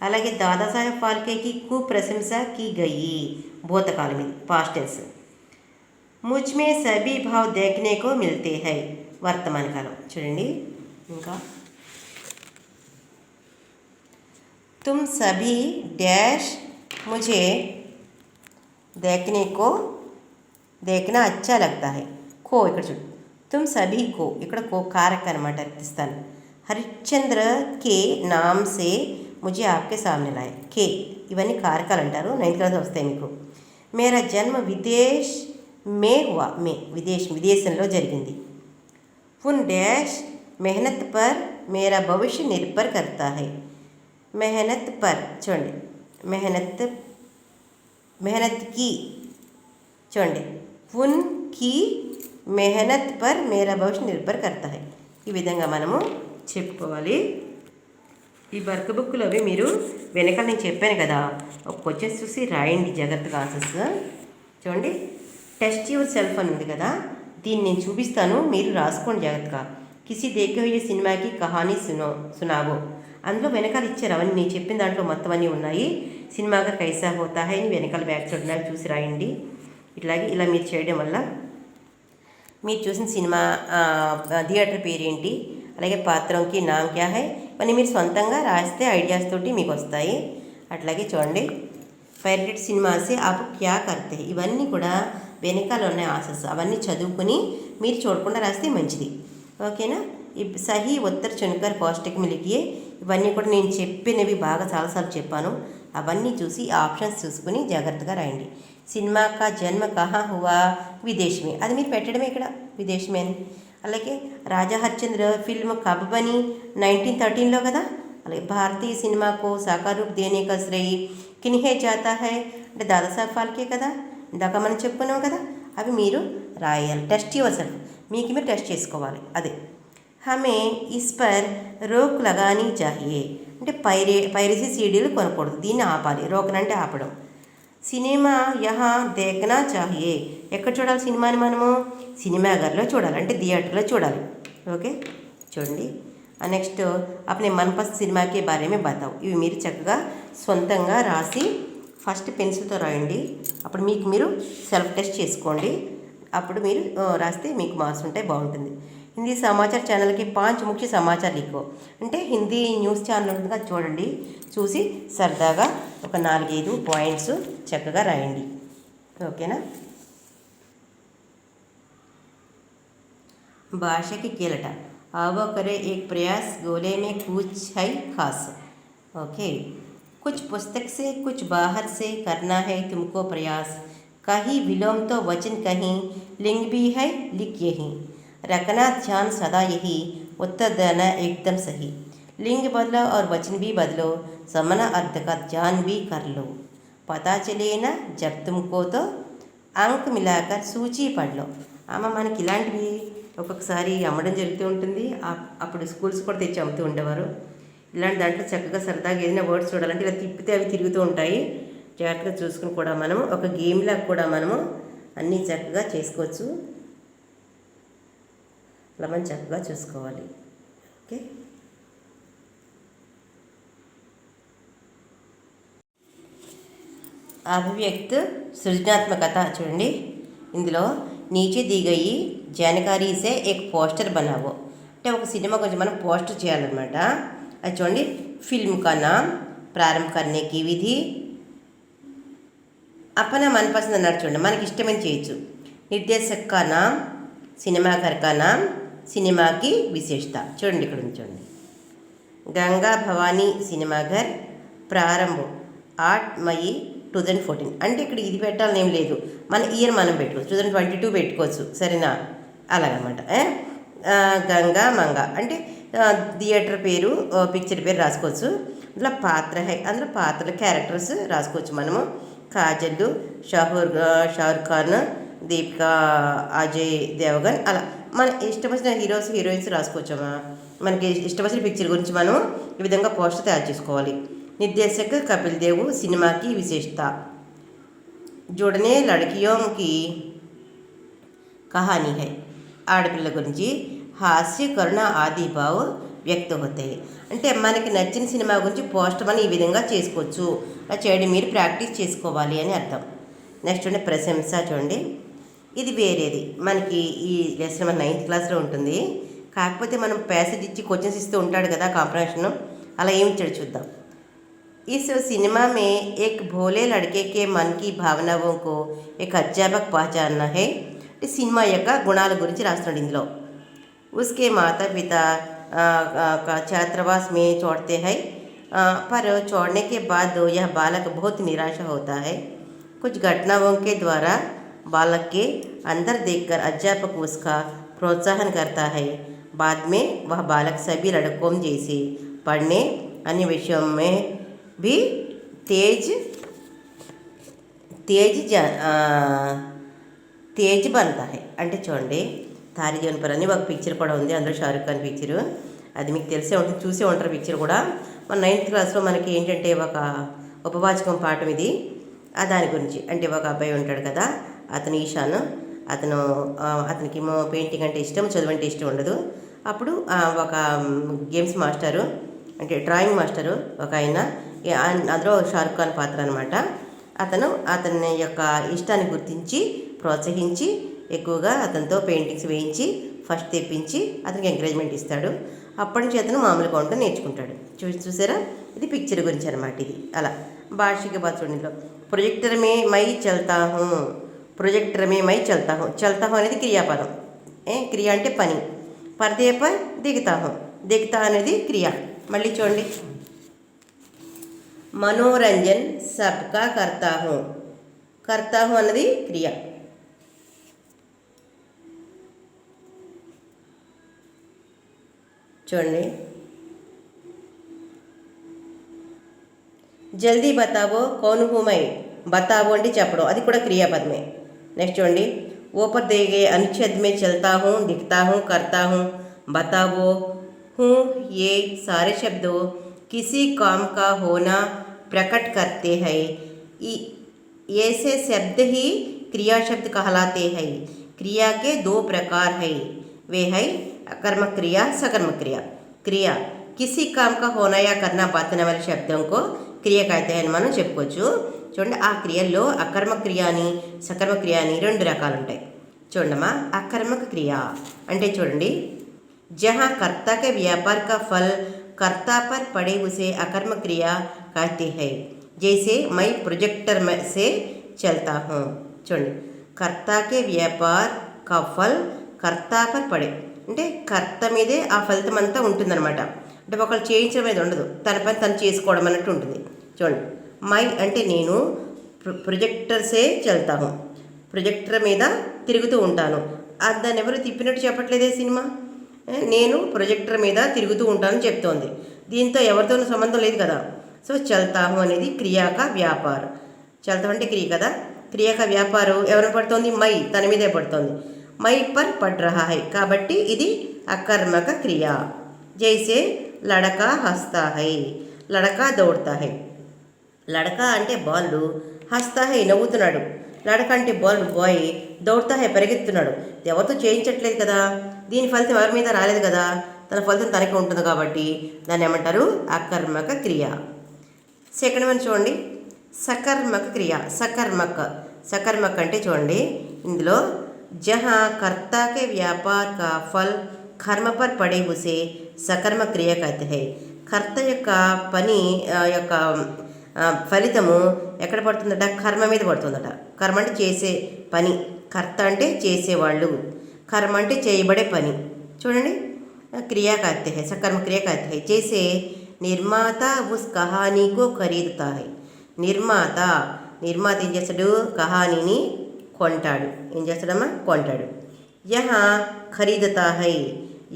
అలాగే దాదాసాహెబ్ ఫాల్కేకి खूब प्रशंसा की गई, భూతకాలం ఇది పాస్ట్ టెన్స్. ముజ్మే సభీ భావ్ దేఖనే కో మిల్తే హై, వర్తమాన కాలం. చూడండి ఇంకా तुम सभी डैश मुझे देखने को देखना अच्छा लगता है. को ఇక్కడ చూడు, तुम सभी को ఇక్కడ కో కారక అనమాట ఇస్తాను. హరిశ్చంద్ర కే నామ్ సే ముझे आपके सामने लाए. కే ఇవన్నీ కారకాలు అంటారు, 9th క్లాస్ వస్తాయి మీకు. మేరా జన్మ విదేశ్ మే హువా, మే విదేశంలో జరిగింది. ఉన్ డాష్ మెహనత్ పర్ మేరా భవిష్య నిర్భర్ కర్తా హై. మెహనత్ పర్ చూడండి, మెహనత్ కి చూడండి, ఉన్ కి మెహనత్ పర్ మేరా భవిష్య నిర్భర్ కర్తా హై. ఈ విధంగా మనము చెప్పుకోవాలి. ఈ వర్క్ బుక్లో అవి మీరు వెనకాల నేను చెప్పాను కదా, ఒక క్వశ్చన్స్ చూసి రాయండి జాగ్రత్తగా ఆన్సర్స్. చూడండి టెస్ట్ యువర్ సెల్ఫ్ అని ఉంది కదా, దీన్ని నేను చూపిస్తాను, మీరు రాసుకోండి జాగ్రత్తగా. కిసి దేఖే హుయే సినిమాకి కహానీ సునావో. అందులో వెనకాల ఇచ్చారు అవన్నీ, నేను చెప్పిన దాంట్లో మొత్తం అన్నీ ఉన్నాయి. సినిమాగా కైసా హోతా హై అని వెనకాల బ్యాక్ సైడ్ చూసి రాయండి. ఇట్లాగే ఇలా మీరు చేయడం వల్ల మీరు చూసిన సినిమా థియేటర్ పేరేంటి, అలాగే పాత్రంకి నామ్ క్యా హై, ఇవన్నీ మీరు సొంతంగా రాస్తే ఐడియాస్ తోటి మీకు వస్తాయి. అట్లాగే చూడండి ఫేవరెట్ సినిమాసే ఆపు క్యా కర్తే, ఇవన్నీ కూడా వెనకాల ఉన్నాయి ఆన్సర్స్, అవన్నీ చదువుకుని మీరు చూడకుండా రాస్తే మంచిది. ఓకేనా. సహీ ఉత్తర్ చున్కర్ పౌష్టిక్ మిలికియే, ఇవన్నీ కూడా నేను చెప్పినవి బాగా చాలాసార్లు చెప్పాను, అవన్నీ చూసి ఆప్షన్స్ చూసుకుని జాగ్రత్తగా రాయండి. సినిమా కా జన్మ కహా హువా, విదేశమే, అది మీరు పెట్టడమే ఇక్కడ విదేశమే అని. అలాగే రాజా హరిశ్చంద్ర ఫిల్మ్ కబ్ బని 1913లో కదా. అలాగే భారతీయ సినిమాకు సాకార్ రూప్ దేనే కా శ్రేయ్ కిన్హే జాతా హై అంటే దాదాసాహెబ్ ఫాల్కే కదా, ఇందాక మనం చెప్పుకున్నాం కదా. అవి మీరు రాయాలి. టెస్ట్ యువర్ సెల్ఫ్, మీకు మీరు టెస్ట్ చేసుకోవాలి. అదే హమే ఇస్ పర్ రోక్ లగానీ చాహియే అంటే పైరసీ సీడీలు కొనకూడదు, దీన్ని ఆపాలి. రోకనంటే ఆపడం. సినిమా యహా దేఖనా చాహియే, ఎక్కడ చూడాలి సినిమాని మనము? సినిమాఘర్లో చూడాలి, అంటే థియేటర్లో చూడాలి. ఓకే, చూడండి. నెక్స్ట్ అప్నే మనపసంద్ సినిమాకే బారేమే బతావు. ఇవి మీరు చక్కగా సొంతంగా రాసి ఫస్ట్ పెన్సిల్తో రాయండి. అప్పుడు మీకు మీరు సెల్ఫ్ టెస్ట్ చేసుకోండి. అప్పుడు మీరు రాస్తే మీకు మార్క్స్ ఉంటాయి, బాగుంటుంది. హిందీ సమాచార ఛానల్కి 5 ముఖ్య సమాచార లిఖో అంటే హిందీ న్యూస్ ఛానల్ ఉంటుందిగా, చూడండి. చూసి సరదాగా ఒక 4-5 పాయింట్స్ చక్కగా రాయండి. ఓకేనా. భాషకి కీలట आवो करे एक प्रयास गोले में कुछ है खास. ओके, कुछ पुस्तक से कुछ बाहर से करना है तुमको प्रयास. कहीं विलोम तो वचन कहीं लिंग भी है लिख यही. रखना ध्यान सदा यही उत्तर देना एकदम सही. लिंग बदलो और वचन भी बदलो, समाना अर्थ का ध्यान भी कर लो. पता चले ना जब तुमको तो अंक मिलाकर सूची पढ़ लो. అమ్మ మనకి ఇలాంటివి ఒక్కొక్కసారి అమ్మడం జరుగుతూ ఉంటుంది. అప్పుడు స్కూల్స్ కూడా తెచ్చి అమ్ముతూ ఉండేవారు. ఇలాంటి దాంట్లో చక్కగా సరదాగా ఏదైనా వర్డ్స్ చూడాలంటే ఇలా తిప్పితే అవి తిరుగుతూ ఉంటాయి. జాగ్రత్తగా చూసుకుని కూడా మనము ఒక గేమ్లా కూడా మనము అన్నీ చక్కగా చేసుకోవచ్చు. అలా మనం చక్కగా చూసుకోవాలి. ఓకే. అభివ్యక్త సృజనాత్మకత చూడండి. ఇందులో నీచే दी गई जानकारी से एक పోస్టర్ बनाओ. అంటే ఒక సినిమా గురించి మనం పోస్టర్ చేయాలన్నమాట. అది చూడండి. ఫిల్మ్ కా నామ్, ప్రారంభ కర్నే కి విధి, అపన మనపసంద్ అన్నాడు చూడండి. మనకి ఇష్టమైన చేయొచ్చు. నిర్దేశక్ కా నామ్, సినిమాఘర్ కా నామ్, సినిమాకి విశేషత చూడండి. ఇక్కడ ఉంది చూడండి. గంగా భవానీ సినిమాఘర్, ప్రారంభం 8 మై 2014. అంటే ఇక్కడ ఇది పెట్టాలని ఏం లేదు, మన ఇయర్ మనం పెట్టుకోవచ్చు. 2022 పెట్టుకోవచ్చు. సరేనా? అలాగనమాట. గంగా మంగ అంటే థియేటర్ పేరు, పిక్చర్ పేరు రాసుకోవచ్చు. అందులో పాత్ర అందులో పాత్రల క్యారెక్టర్స్ రాసుకోవచ్చు మనము. కాజల్, షారుఖ్ ఖాన్, దీపికా, అజయ్ దేవగన్, అలా మన ఇష్టం వచ్చిన హీరోస్ హీరోయిన్స్ రాసుకోవచ్చమ్మా. మనకి ఇష్టం వచ్చిన పిక్చర్ గురించి మనం ఈ విధంగా పోస్టర్ తయారు చేసుకోవాలి. నిర్దేశక్ కపిల్ దేవ్, సినిమాకి విశేషత జోడనే లड़कियों की కహానీ హై. ఆడపిల్ల గురించి హాస్య, కరుణ ఆది భావ్ వ్యక్త అవుతాయి. అంటే మనకి నచ్చిన సినిమా గురించి పోస్టర్ మనం ఈ విధంగా చేసుకోవచ్చు. అలా చేయడం మీరు ప్రాక్టీస్ చేసుకోవాలి అని అర్థం. నెక్స్ట్ చూడండి ప్రశంస చూడండి. ఇది వేరేది. మనకి ఈ లెసన్ మన 9th క్లాస్లో ఉంటుంది. కాకపోతే మనం ప్యాసేజ్ ఇచ్చి క్వశ్చన్స్ ఇస్తూ ఉంటాడు కదా కాంప్రహెన్షన్, అలా ఏమి ఇచ్చాడు చూద్దాం. इस सिनेमा में एक भोले लड़के के मन की भावनाओं को एक अध्यापक पहचानना है. సినిమా యొక్క గుణాల గురించి రాస్తున్నాడు ఇందులో. उसके माता पिता का छात्रावास में छोड़ते हैं, पर छोड़ने के बाद यह बालक बहुत निराशा होता है. कुछ घटनाओं के द्वारा बालक के अंदर देखकर अध्यापक उसका प्रोत्साहन करता है. बाद में वह बालक सभी लड़कों जैसे पढ़ने अन्य विषयों में भी తేజ్ बनता है. అంటే చూడండి తారీ జోన్ పర్ అని ఒక పిక్చర్ కూడా ఉంది. అందులో షారుఖ్ ఖాన్ పిక్చరు. అది మీకు తెలిసే ఉంటుంది, చూసే ఉంటారు పిక్చర్ కూడా. మన 9th క్లాస్లో మనకి ఏంటంటే ఒక ఉపవాచకం పాఠం ఇది. దాని గురించి అంటే ఒక అబ్బాయి ఉంటాడు కదా, అతను ఈశాన్. అతనికి పెయింటింగ్ అంటే ఇష్టం, చదువు అంటే ఇష్టం ఉండదు. అప్పుడు ఒక గేమ్స్ మాస్టరు అంటే డ్రాయింగ్ మాస్టరు ఒక ఆయన, అందులో షారుఖ్ ఖాన్ పాత్ర అనమాట. అతని యొక్క ఇష్టాన్ని గుర్తించి ప్రోత్సహించి ఎక్కువగా అతనితో పెయింటింగ్స్ వేయించి ఫస్ట్ తెప్పించి అతనికి ఎంకరేజ్మెంట్ ఇస్తాడు. అప్పటి నుంచి అతను మామూలుగా ఉండటం నేర్చుకుంటాడు. చూసారా, ఇది పిక్చర్ గురించి అనమాట. ఇది అలా భాషిక బాత్రూంలో ప్రొజెక్టర్ మే మై చల్తా హూ, ప్రొజెక్టర్ మే మై చల్తా హూ. చల్తా హూ అనేది క్రియాపదం. క్రియ అంటే పని. పర్దే పర్ దిగుతా హూ, దిగుతా అనేది క్రియ. మళ్ళీ చూడండి, మనోరంజన్ సబ్కా కర్తా హూ. కర్తా హూ అన్నది క్రియ. చూడండి, జల్దీ బతావో కౌన్ హూ మై. బతావో అంటే చెప్పడం, అది కూడా క్రియాపదమే. నెక్స్ట్ చూడండి, ऊपर दिए गए अनुच्छेद में चलता हूँ, दिखता हूँ, करता हूँ, बताओ हूँ, ये सारे शब्दों किसी काम का होना प्रकट करते हैं. ऐसे शब्द ही क्रिया शब्द कहलाते हैं. क्रिया के 2 प्रकार हैं, वे है अकर्मक क्रिया, सकर्मक क्रिया. क्रिया किसी काम का होना या करना बताने वाले शब्दों को क्रिया कहते हैं అని మనం చెప్పుకోవచ్చు. చూడండి, ఆ క్రియల్లో అకర్మక క్రియ అని సకర్మక క్రియ అని 2 రకాలు ఉంటాయి. చూడమ్మా, అకర్మక క్రియ అంటే చూడండి, जहाँ कर्ता के व्यापार का फल कर्ता पर पड़े उसे अकर्मक क्रिया कहते हैं. जैसे मैं प्रोजेक्टर में से चलता हूँ. చూడండి, कर्ता के व्यापार का फल कर्ता पर पड़े అంటే కర్త మీదే ఆ ఫలితం అంతా ఉంటుందన్నమాట. అంటే ఒకళ్ళు చేయించడం అనేది ఉండదు, తన పని తను చేసుకోవడం అన్నట్టు ఉంటుంది. చూడండి, మై అంటే నేను, ప్రొజెక్టర్సే చల్తాను, ప్రొజెక్టర్ మీద తిరుగుతూ ఉంటాను. దాన్ని ఎవరు తిప్పినట్టు చెప్పట్లేదే సినిమా. నేను ప్రొజెక్టర్ మీద తిరుగుతూ ఉంటానని చెప్తోంది. దీంతో ఎవరితోనూ సంబంధం లేదు కదా. సో చల్తాము అనేది క్రియాక వ్యాపారం. చల్తాం అంటే క్రియ కదా. క్రియాక వ్యాపారం ఎవరు పడుతోంది? మై, తన మీదే పడుతోంది. మై పర్ పడ్ రహా హై కాబట్టి ఇది అకర్మక క్రియ. జైసే లడకా హస్తా హై, లడకా దౌడతా హై. లడకా అంటే బాలు, హస్తా హై నవ్వుతున్నాడు. లడక అంటే బాయ్ దౌడతా హై పరిగెత్తున్నాడు, ఎవరితో చేయించట్లేదు కదా, దీని ఫలితం ఎవరి మీద రాలేదు కదా, తన ఫలితం తనకి ఉంటుంది కాబట్టి దాన్ని ఏమంటారు అకర్మక క్రియ. సెకండ్ వన్ చూడండి, सकर्मक क्रिया. सकर्मक అంటే చూడండి ఇందులో जहाँ कर्ता के व्यापार का फल कर्म पर पड़े उसे सकर्मक क्रिया कहते हैं. కర్త యొక్క పని యొక్క ఫలితము ఎక్కడ పడుతుందట, కర్మ మీద పడుతుందట. కర్మ అంటే చేసే పని, కర్త అంటే చేసేవాళ్ళు, కర్మ అంటే చేయబడే పని. చూడండి క్రియా कहते हैं, सकर्म क्रिया कहते हैं. जैसे निर्माता उस कहानी को खरीदता है. నిర్మాత ఏం చేస్తాడు, కహానీని కొంటాడు. ఏం చేస్తాడమ్మా, కొంటాడు. యహా ఖరీదతా హై,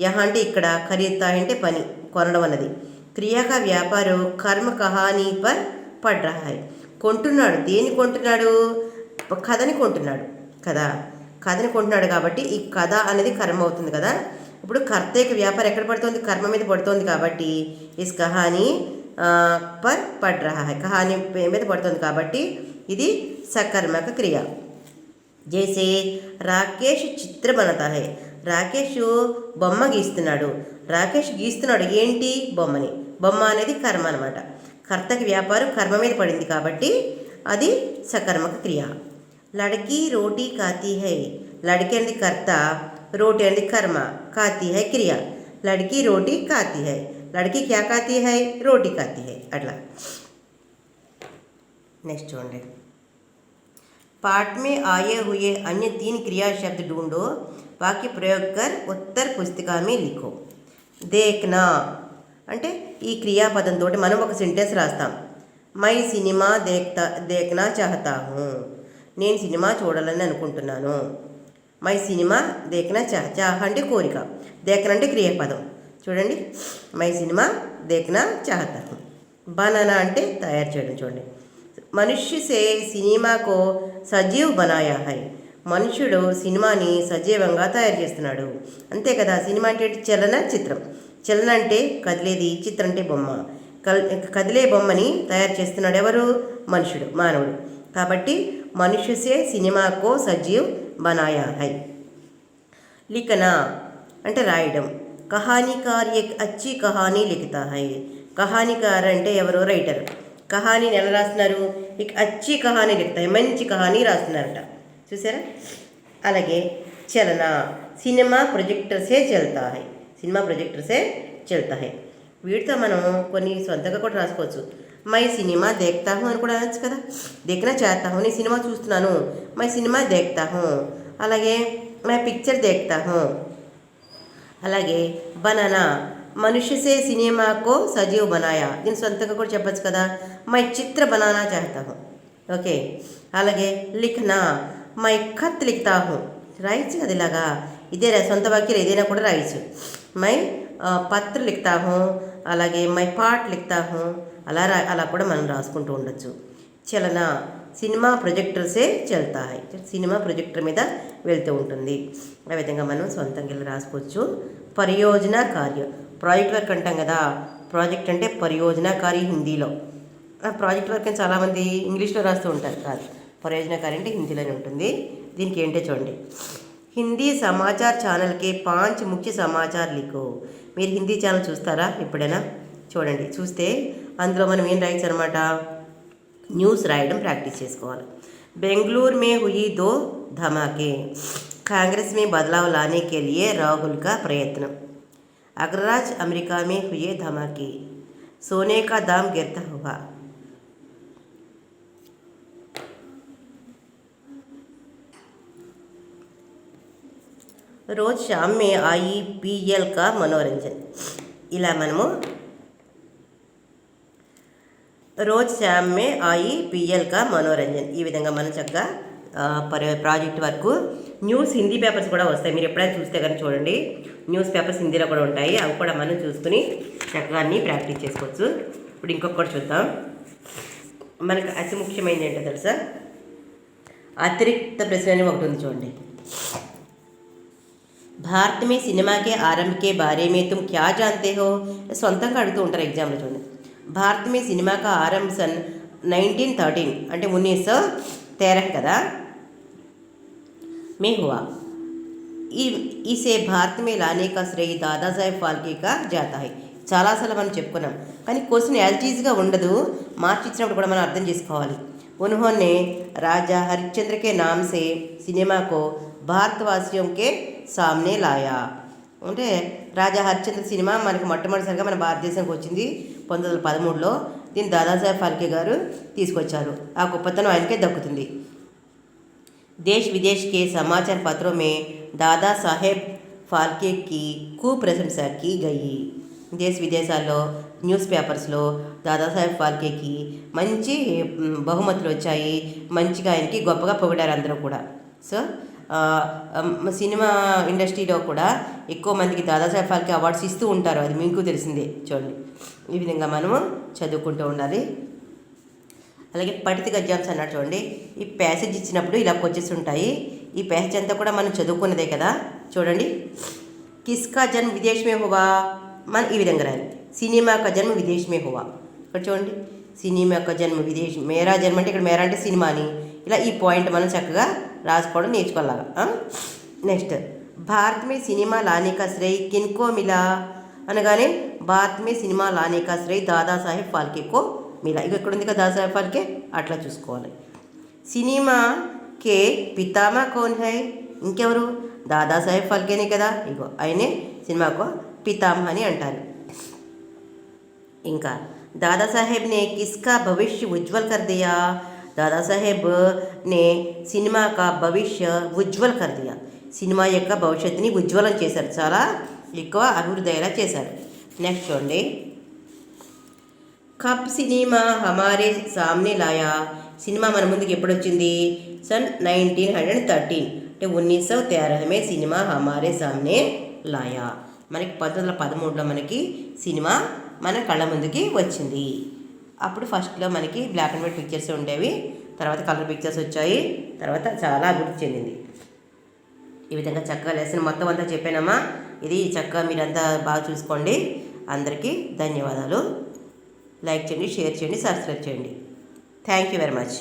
యహా అంటే ఇక్కడ, ఖరీదతా అంటే పని, కొనడం అన్నది. క్రియాక వ్యాపారం కర్మ కహానీ పర్ పడ్ రహా హై. కొంటున్నాడు, దేన్ని కొంటున్నాడు, కథని కొంటున్నాడు కదా, కథని కొంటున్నాడు కాబట్టి ఈ కథ అనేది కర్మ అవుతుంది కదా. ఇప్పుడు కర్త యొక్క వ్యాపారం ఎక్కడ పడుతుంది, కర్మ మీద పడుతుంది కాబట్టి ఇస్ కహానీ పర్ పడ్ రహా హై, కహానీ మీద పడుతుంది కాబట్టి ఇది सकर्मक క్రియ. జైసే రాకేష్ చిత్ర బనతా హై, రాకేష్ బొమ్మ గీస్తున్నాడు. రాకేష్ గీస్తున్నాడు ఏంటి, బొమ్మని. బొమ్మ అనేది కర్మ అనమాట. కర్తకి వ్యాపారం కర్మ మీద పడింది కాబట్టి అది सकर्मक క్రియ. లడకి రోటీ కాతీ హై, లడకి అనేది కర్త, రోటీ అనేది కర్మ, కాతీ హై క్రియ. లడకి రోటీ కాతీ హై, लड़की क्या खाती है, रोटी खाती है. अट्ला नेक्स्ट చూడండి, पाठ में आए हुए अन्य 3 क्रिया शब्द ढूंढो, वाक्य प्रयोग कर उत्तर पुस्तिका में लिखो. देखना అంటే ఈ క్రియాపదంతో మనం ఒక సెంటెన్స్ రాస్తాం. మై సినిమా देखना चाहता हूँ, నేను సినిమా చూడాలని అనుకుంటున్నాను. మై సినిమా देखना चाह అంటే కోరిక, देखना అంటే క్రియాపదం. చూడండి మై సినిమా देखना चाहता हूँ. बनाना అంటే తయారు చేయడం. చూడండి మనుష్య సే సినిమాకో సజీవ్ బనాయా హై, మనుష్యుడు సినిమాని సజీవంగా తయారు చేస్తున్నాడు. అంతే కదా, సినిమా అంటే చలన చిత్రం. చలన అంటే కదిలేది, చిత్రం అంటే బొమ్మ. కదిలే బొమ్మని తయారు చేస్తున్నాడు ఎవరు, మనుషుడు, మానవుడు. కాబట్టి మనుష్య సే సినిమాకో సజీవ్ బనాయా హై. లిఖనా అంటే రాయడం. కహానీకార్ ఎక్ అచ్చి కహానీ లిఖతా హై, కహానీకార్ అంటే ఎవరు, రైటర్. కహానీని ఎలా రాస్తున్నారు, ఇక అచ్చి కహానీ లిఖతా, మంచి కహానీ రాస్తున్నారట. చూసారా. అలాగే చలన, సినిమా ప్రొజెక్టర్ సే చల్తా హై, సినిమా ప్రొజెక్టర్ సే చల్తా హై. వీటితో మనం కొన్ని సొంతంగా కూడా రాసుకోవచ్చు. మై సినిమా దేఖ్తా హూ అని కూడా అనొచ్చు కదా. దేఖ్నా చాహతా హూ, నేను సినిమా చూస్తున్నాను, మై సినిమా దేఖ్తా హూ. అలాగే మై పిక్చర్ దేఖ్తా హూ. అలాగే బనానా, మనుష్య సే సినిమాకో సజీవ్ బనాయా, దీని సొంతంగా కూడా చెప్పచ్చు కదా. మై చిత్ర బనానా చాహతా హూ. ఓకే. అలాగే లిఖనా, మై ఖత్ లిఖతా హూ, రాయచ్చు కదా ఇలాగా. ఇదే సొంత వాక్యాలు ఏదైనా కూడా రాయచ్చు. మై పత్ర లిఖతా హూ, అలాగే మై పాట్ లిఖతా హూ, అలా కూడా మనం రాసుకుంటూ ఉండొచ్చు. చలన, సినిమా ప్రొజెక్టర్సే చల్తా హై, సినిమా ప్రొజెక్టర్ మీద వెళ్తూ ఉంటుంది. ఆ విధంగా మనం సొంతంగా రాసుకోవచ్చు. పరియోజన కార్య, ప్రాజెక్ట్ వర్క్ అంటాం కదా. ప్రాజెక్ట్ అంటే పరియోజనకారి హిందీలో. ప్రాజెక్ట్ వర్క్ అని చాలామంది ఇంగ్లీష్లో రాస్తూ ఉంటారు, కాదు. పరియోజనకారి అంటే హిందీలోనే ఉంటుంది. దీనికి ఏంటో చూడండి, హిందీ సమాచార్ ఛానల్కి 5 ముఖ్య సమాచార్ లిఖో. మీరు హిందీ ఛానల్ చూస్తారా ఎప్పుడైనా? చూడండి, చూస్తే అందులో మనం ఏం రాయచ్చు అనమాట, న్యూస్ రాయడం ప్రాక్టీస్ చేసుకోవాలి. బెంగళూరు మే హుయి 2 धमाके, कांग्रेस में बदलाव लाने के लिए राहुल का प्रयत्न. अग्रराज्य अमेरिका में हुए धमाके, सोने का दाम गिरता हुआ. रोज शाम में आई पीएल का मनोरंजन. ఇలా మనము రోజ్ శామ్ మే ఆయి పిఎల్ కా మనోరంజన్, ఈ విధంగా మనం చక్కగా project work. News Hindi papers కూడా వస్తాయి, మీరు ఎప్పుడైనా చూస్తే కానీ చూడండి. న్యూస్ పేపర్స్ హిందీలో కూడా ఉంటాయి, అవి కూడా మనం చూసుకుని చక్కగా అన్నీ ప్రాక్టీస్ చేసుకోవచ్చు. ఇప్పుడు ఇంకొకటి చూద్దాం. మనకు అతి ముఖ్యమైనది ఏంటో తెలుసా, అతిరిక్త ప్రశ్న అని ఒకటి ఉంది చూడండి. భారత్ మే సినిమా కే ఆరంభ కే బారే మే తుమ్ క్యా జాన్తే హో, సొంతంగా అడుగుతూ ఉంటారు ఎగ్జామ్లో. చూడండి, భారత్ మే సినిమా కా ఆరంభ సన్ 1913 అంటే 1913 కదా. में हुआ। इसे भारत में लाने का श्रेय దాదాసాహెబ్ ఫాల్కే కా జాతా హై. చాలాసార్లు మనం చెప్పుకున్నాం, కానీ క్వశ్చన్ యాజిటీజ్గా ఉండదు, మార్చి ఇచ్చినప్పుడు కూడా మనం అర్థం చేసుకోవాలి. उन्होंने राजा हरिश्चंद्र के नाम से सिनेमा को భారతవాసిयों के सामने लाया. అంటే రాజా హరిశ్చంద్ర సినిమా మనకి మొట్టమొదటిసారిగా మన భారతదేశానికి వచ్చింది 1913లో. దీన్ని దాదాసాహెబ్ ఫాల్కే గారు తీసుకొచ్చారు. ఆ గొప్పతనం ఆయనకే దక్కుతుంది. देश विदेश के समाचार पत्रों में दादा साहेब फाल्के की खूब प्रशंसा की गई. దేశ విదేశాల్లో న్యూస్ పేపర్స్లో దాదాసాహెబ్ ఫాల్కేకి మంచి బహుమతులు వచ్చాయి, మంచిగా ఆయనకి గొప్పగా పొగిడారు అందరూ కూడా. సో సినిమా ఇండస్ట్రీలో కూడా ఎక్కువ మందికి దాదాసాహెబ్ ఫాల్కే అవార్డ్స్ ఇస్తూ ఉంటారు, అది మీకు తెలిసిందే. చూడండి, ఈ విధంగా మనము చదువుకుంటూ ఉండాలి. అలాగే పఠిత గద్యాంశం అన్నాడు చూడండి. ఈ ప్యాసేజ్ ఇచ్చినప్పుడు ఇలా క్వశ్చన్స్ ఉంటాయి. ఈ ప్యాసేజ్ అంతా కూడా మనం చదువుకున్నదే కదా. చూడండి, కిస్కా జన్మ విదేశ్ మే హువా, మనం ఈ విధంగా రాయాలి. సినిమా కా జన్మ విదేశ్ మే హువా. ఇక్కడ చూడండి, సినిమా కా జన్మ విదేశ్, మేరా జన్మ అంటే ఇక్కడ మేరా అంటే సినిమా అని, ఇలా ఈ పాయింట్ మనం చక్కగా రాసుకోవడం నేర్చుకోలాగా. నెక్స్ట్, భారత్ మే సినిమా లానే కా శ్రేయ్ కిన్కో మిలా అనగానే భారత్ మే సినిమా లానే కా శ్రేయ్ దాదాసాహెబ్ ఫాల్కేకో మిలా. ఇక ఇక్కడ ఉంది కదా దాదాసాహెబ్ ఫాల్కే, అట్లా చూసుకోవాలి. సినిమా కే పితామా కౌన్ హై, ఇంకెవరు, దాదాసాహెబ్ ఫాల్కేనే కదా. ఇగో ఆయనే సినిమాకు పితామహ అని అంటారు. ఇంకా దాదాసాహెబ్ నే కిస్కా భవిష్య ఉజ్వల్ కర్ దియా, దాదాసాహెబ్ నే సినిమా కా భవిష్య ఉజ్వల్ కర్ దియా, సినిమా యొక్క భవిష్యత్తుని ఉజ్వలం చేశారు, చాలా ఎక్కువ అభివృద్ధి అయ్యేలా చేశారు. నెక్స్ట్ చూడండి, కబ్ సినిమా హమారే సామ్నే లాయా, సినిమా మన ముందుకు ఎప్పుడు వచ్చింది, सन 1913 అంటే 1913 में సినిమా హమారే సామ్నే లాయా. మనకి 1913లో మనకి సినిమా మన కళ్ళ ముందుకి వచ్చింది. అప్పుడు ఫస్ట్లో మనకి బ్లాక్ అండ్ వైట్ పిక్చర్స్ ఉండేవి, తర్వాత కలర్ పిక్చర్స్ వచ్చాయి, తర్వాత చాలా అభివృద్ధి చెందింది. ఈ విధంగా చక్కగా లెసన్ మొత్తం అంతా చెప్పానమ్మా. ఇది చక్కగా మీరంతా బాగా చూసుకోండి. అందరికీ ధన్యవాదాలు. లైక్ చేయండి, షేర్ చేయండి, సబ్స్క్రైబ్ చేయండి. Thank you very much.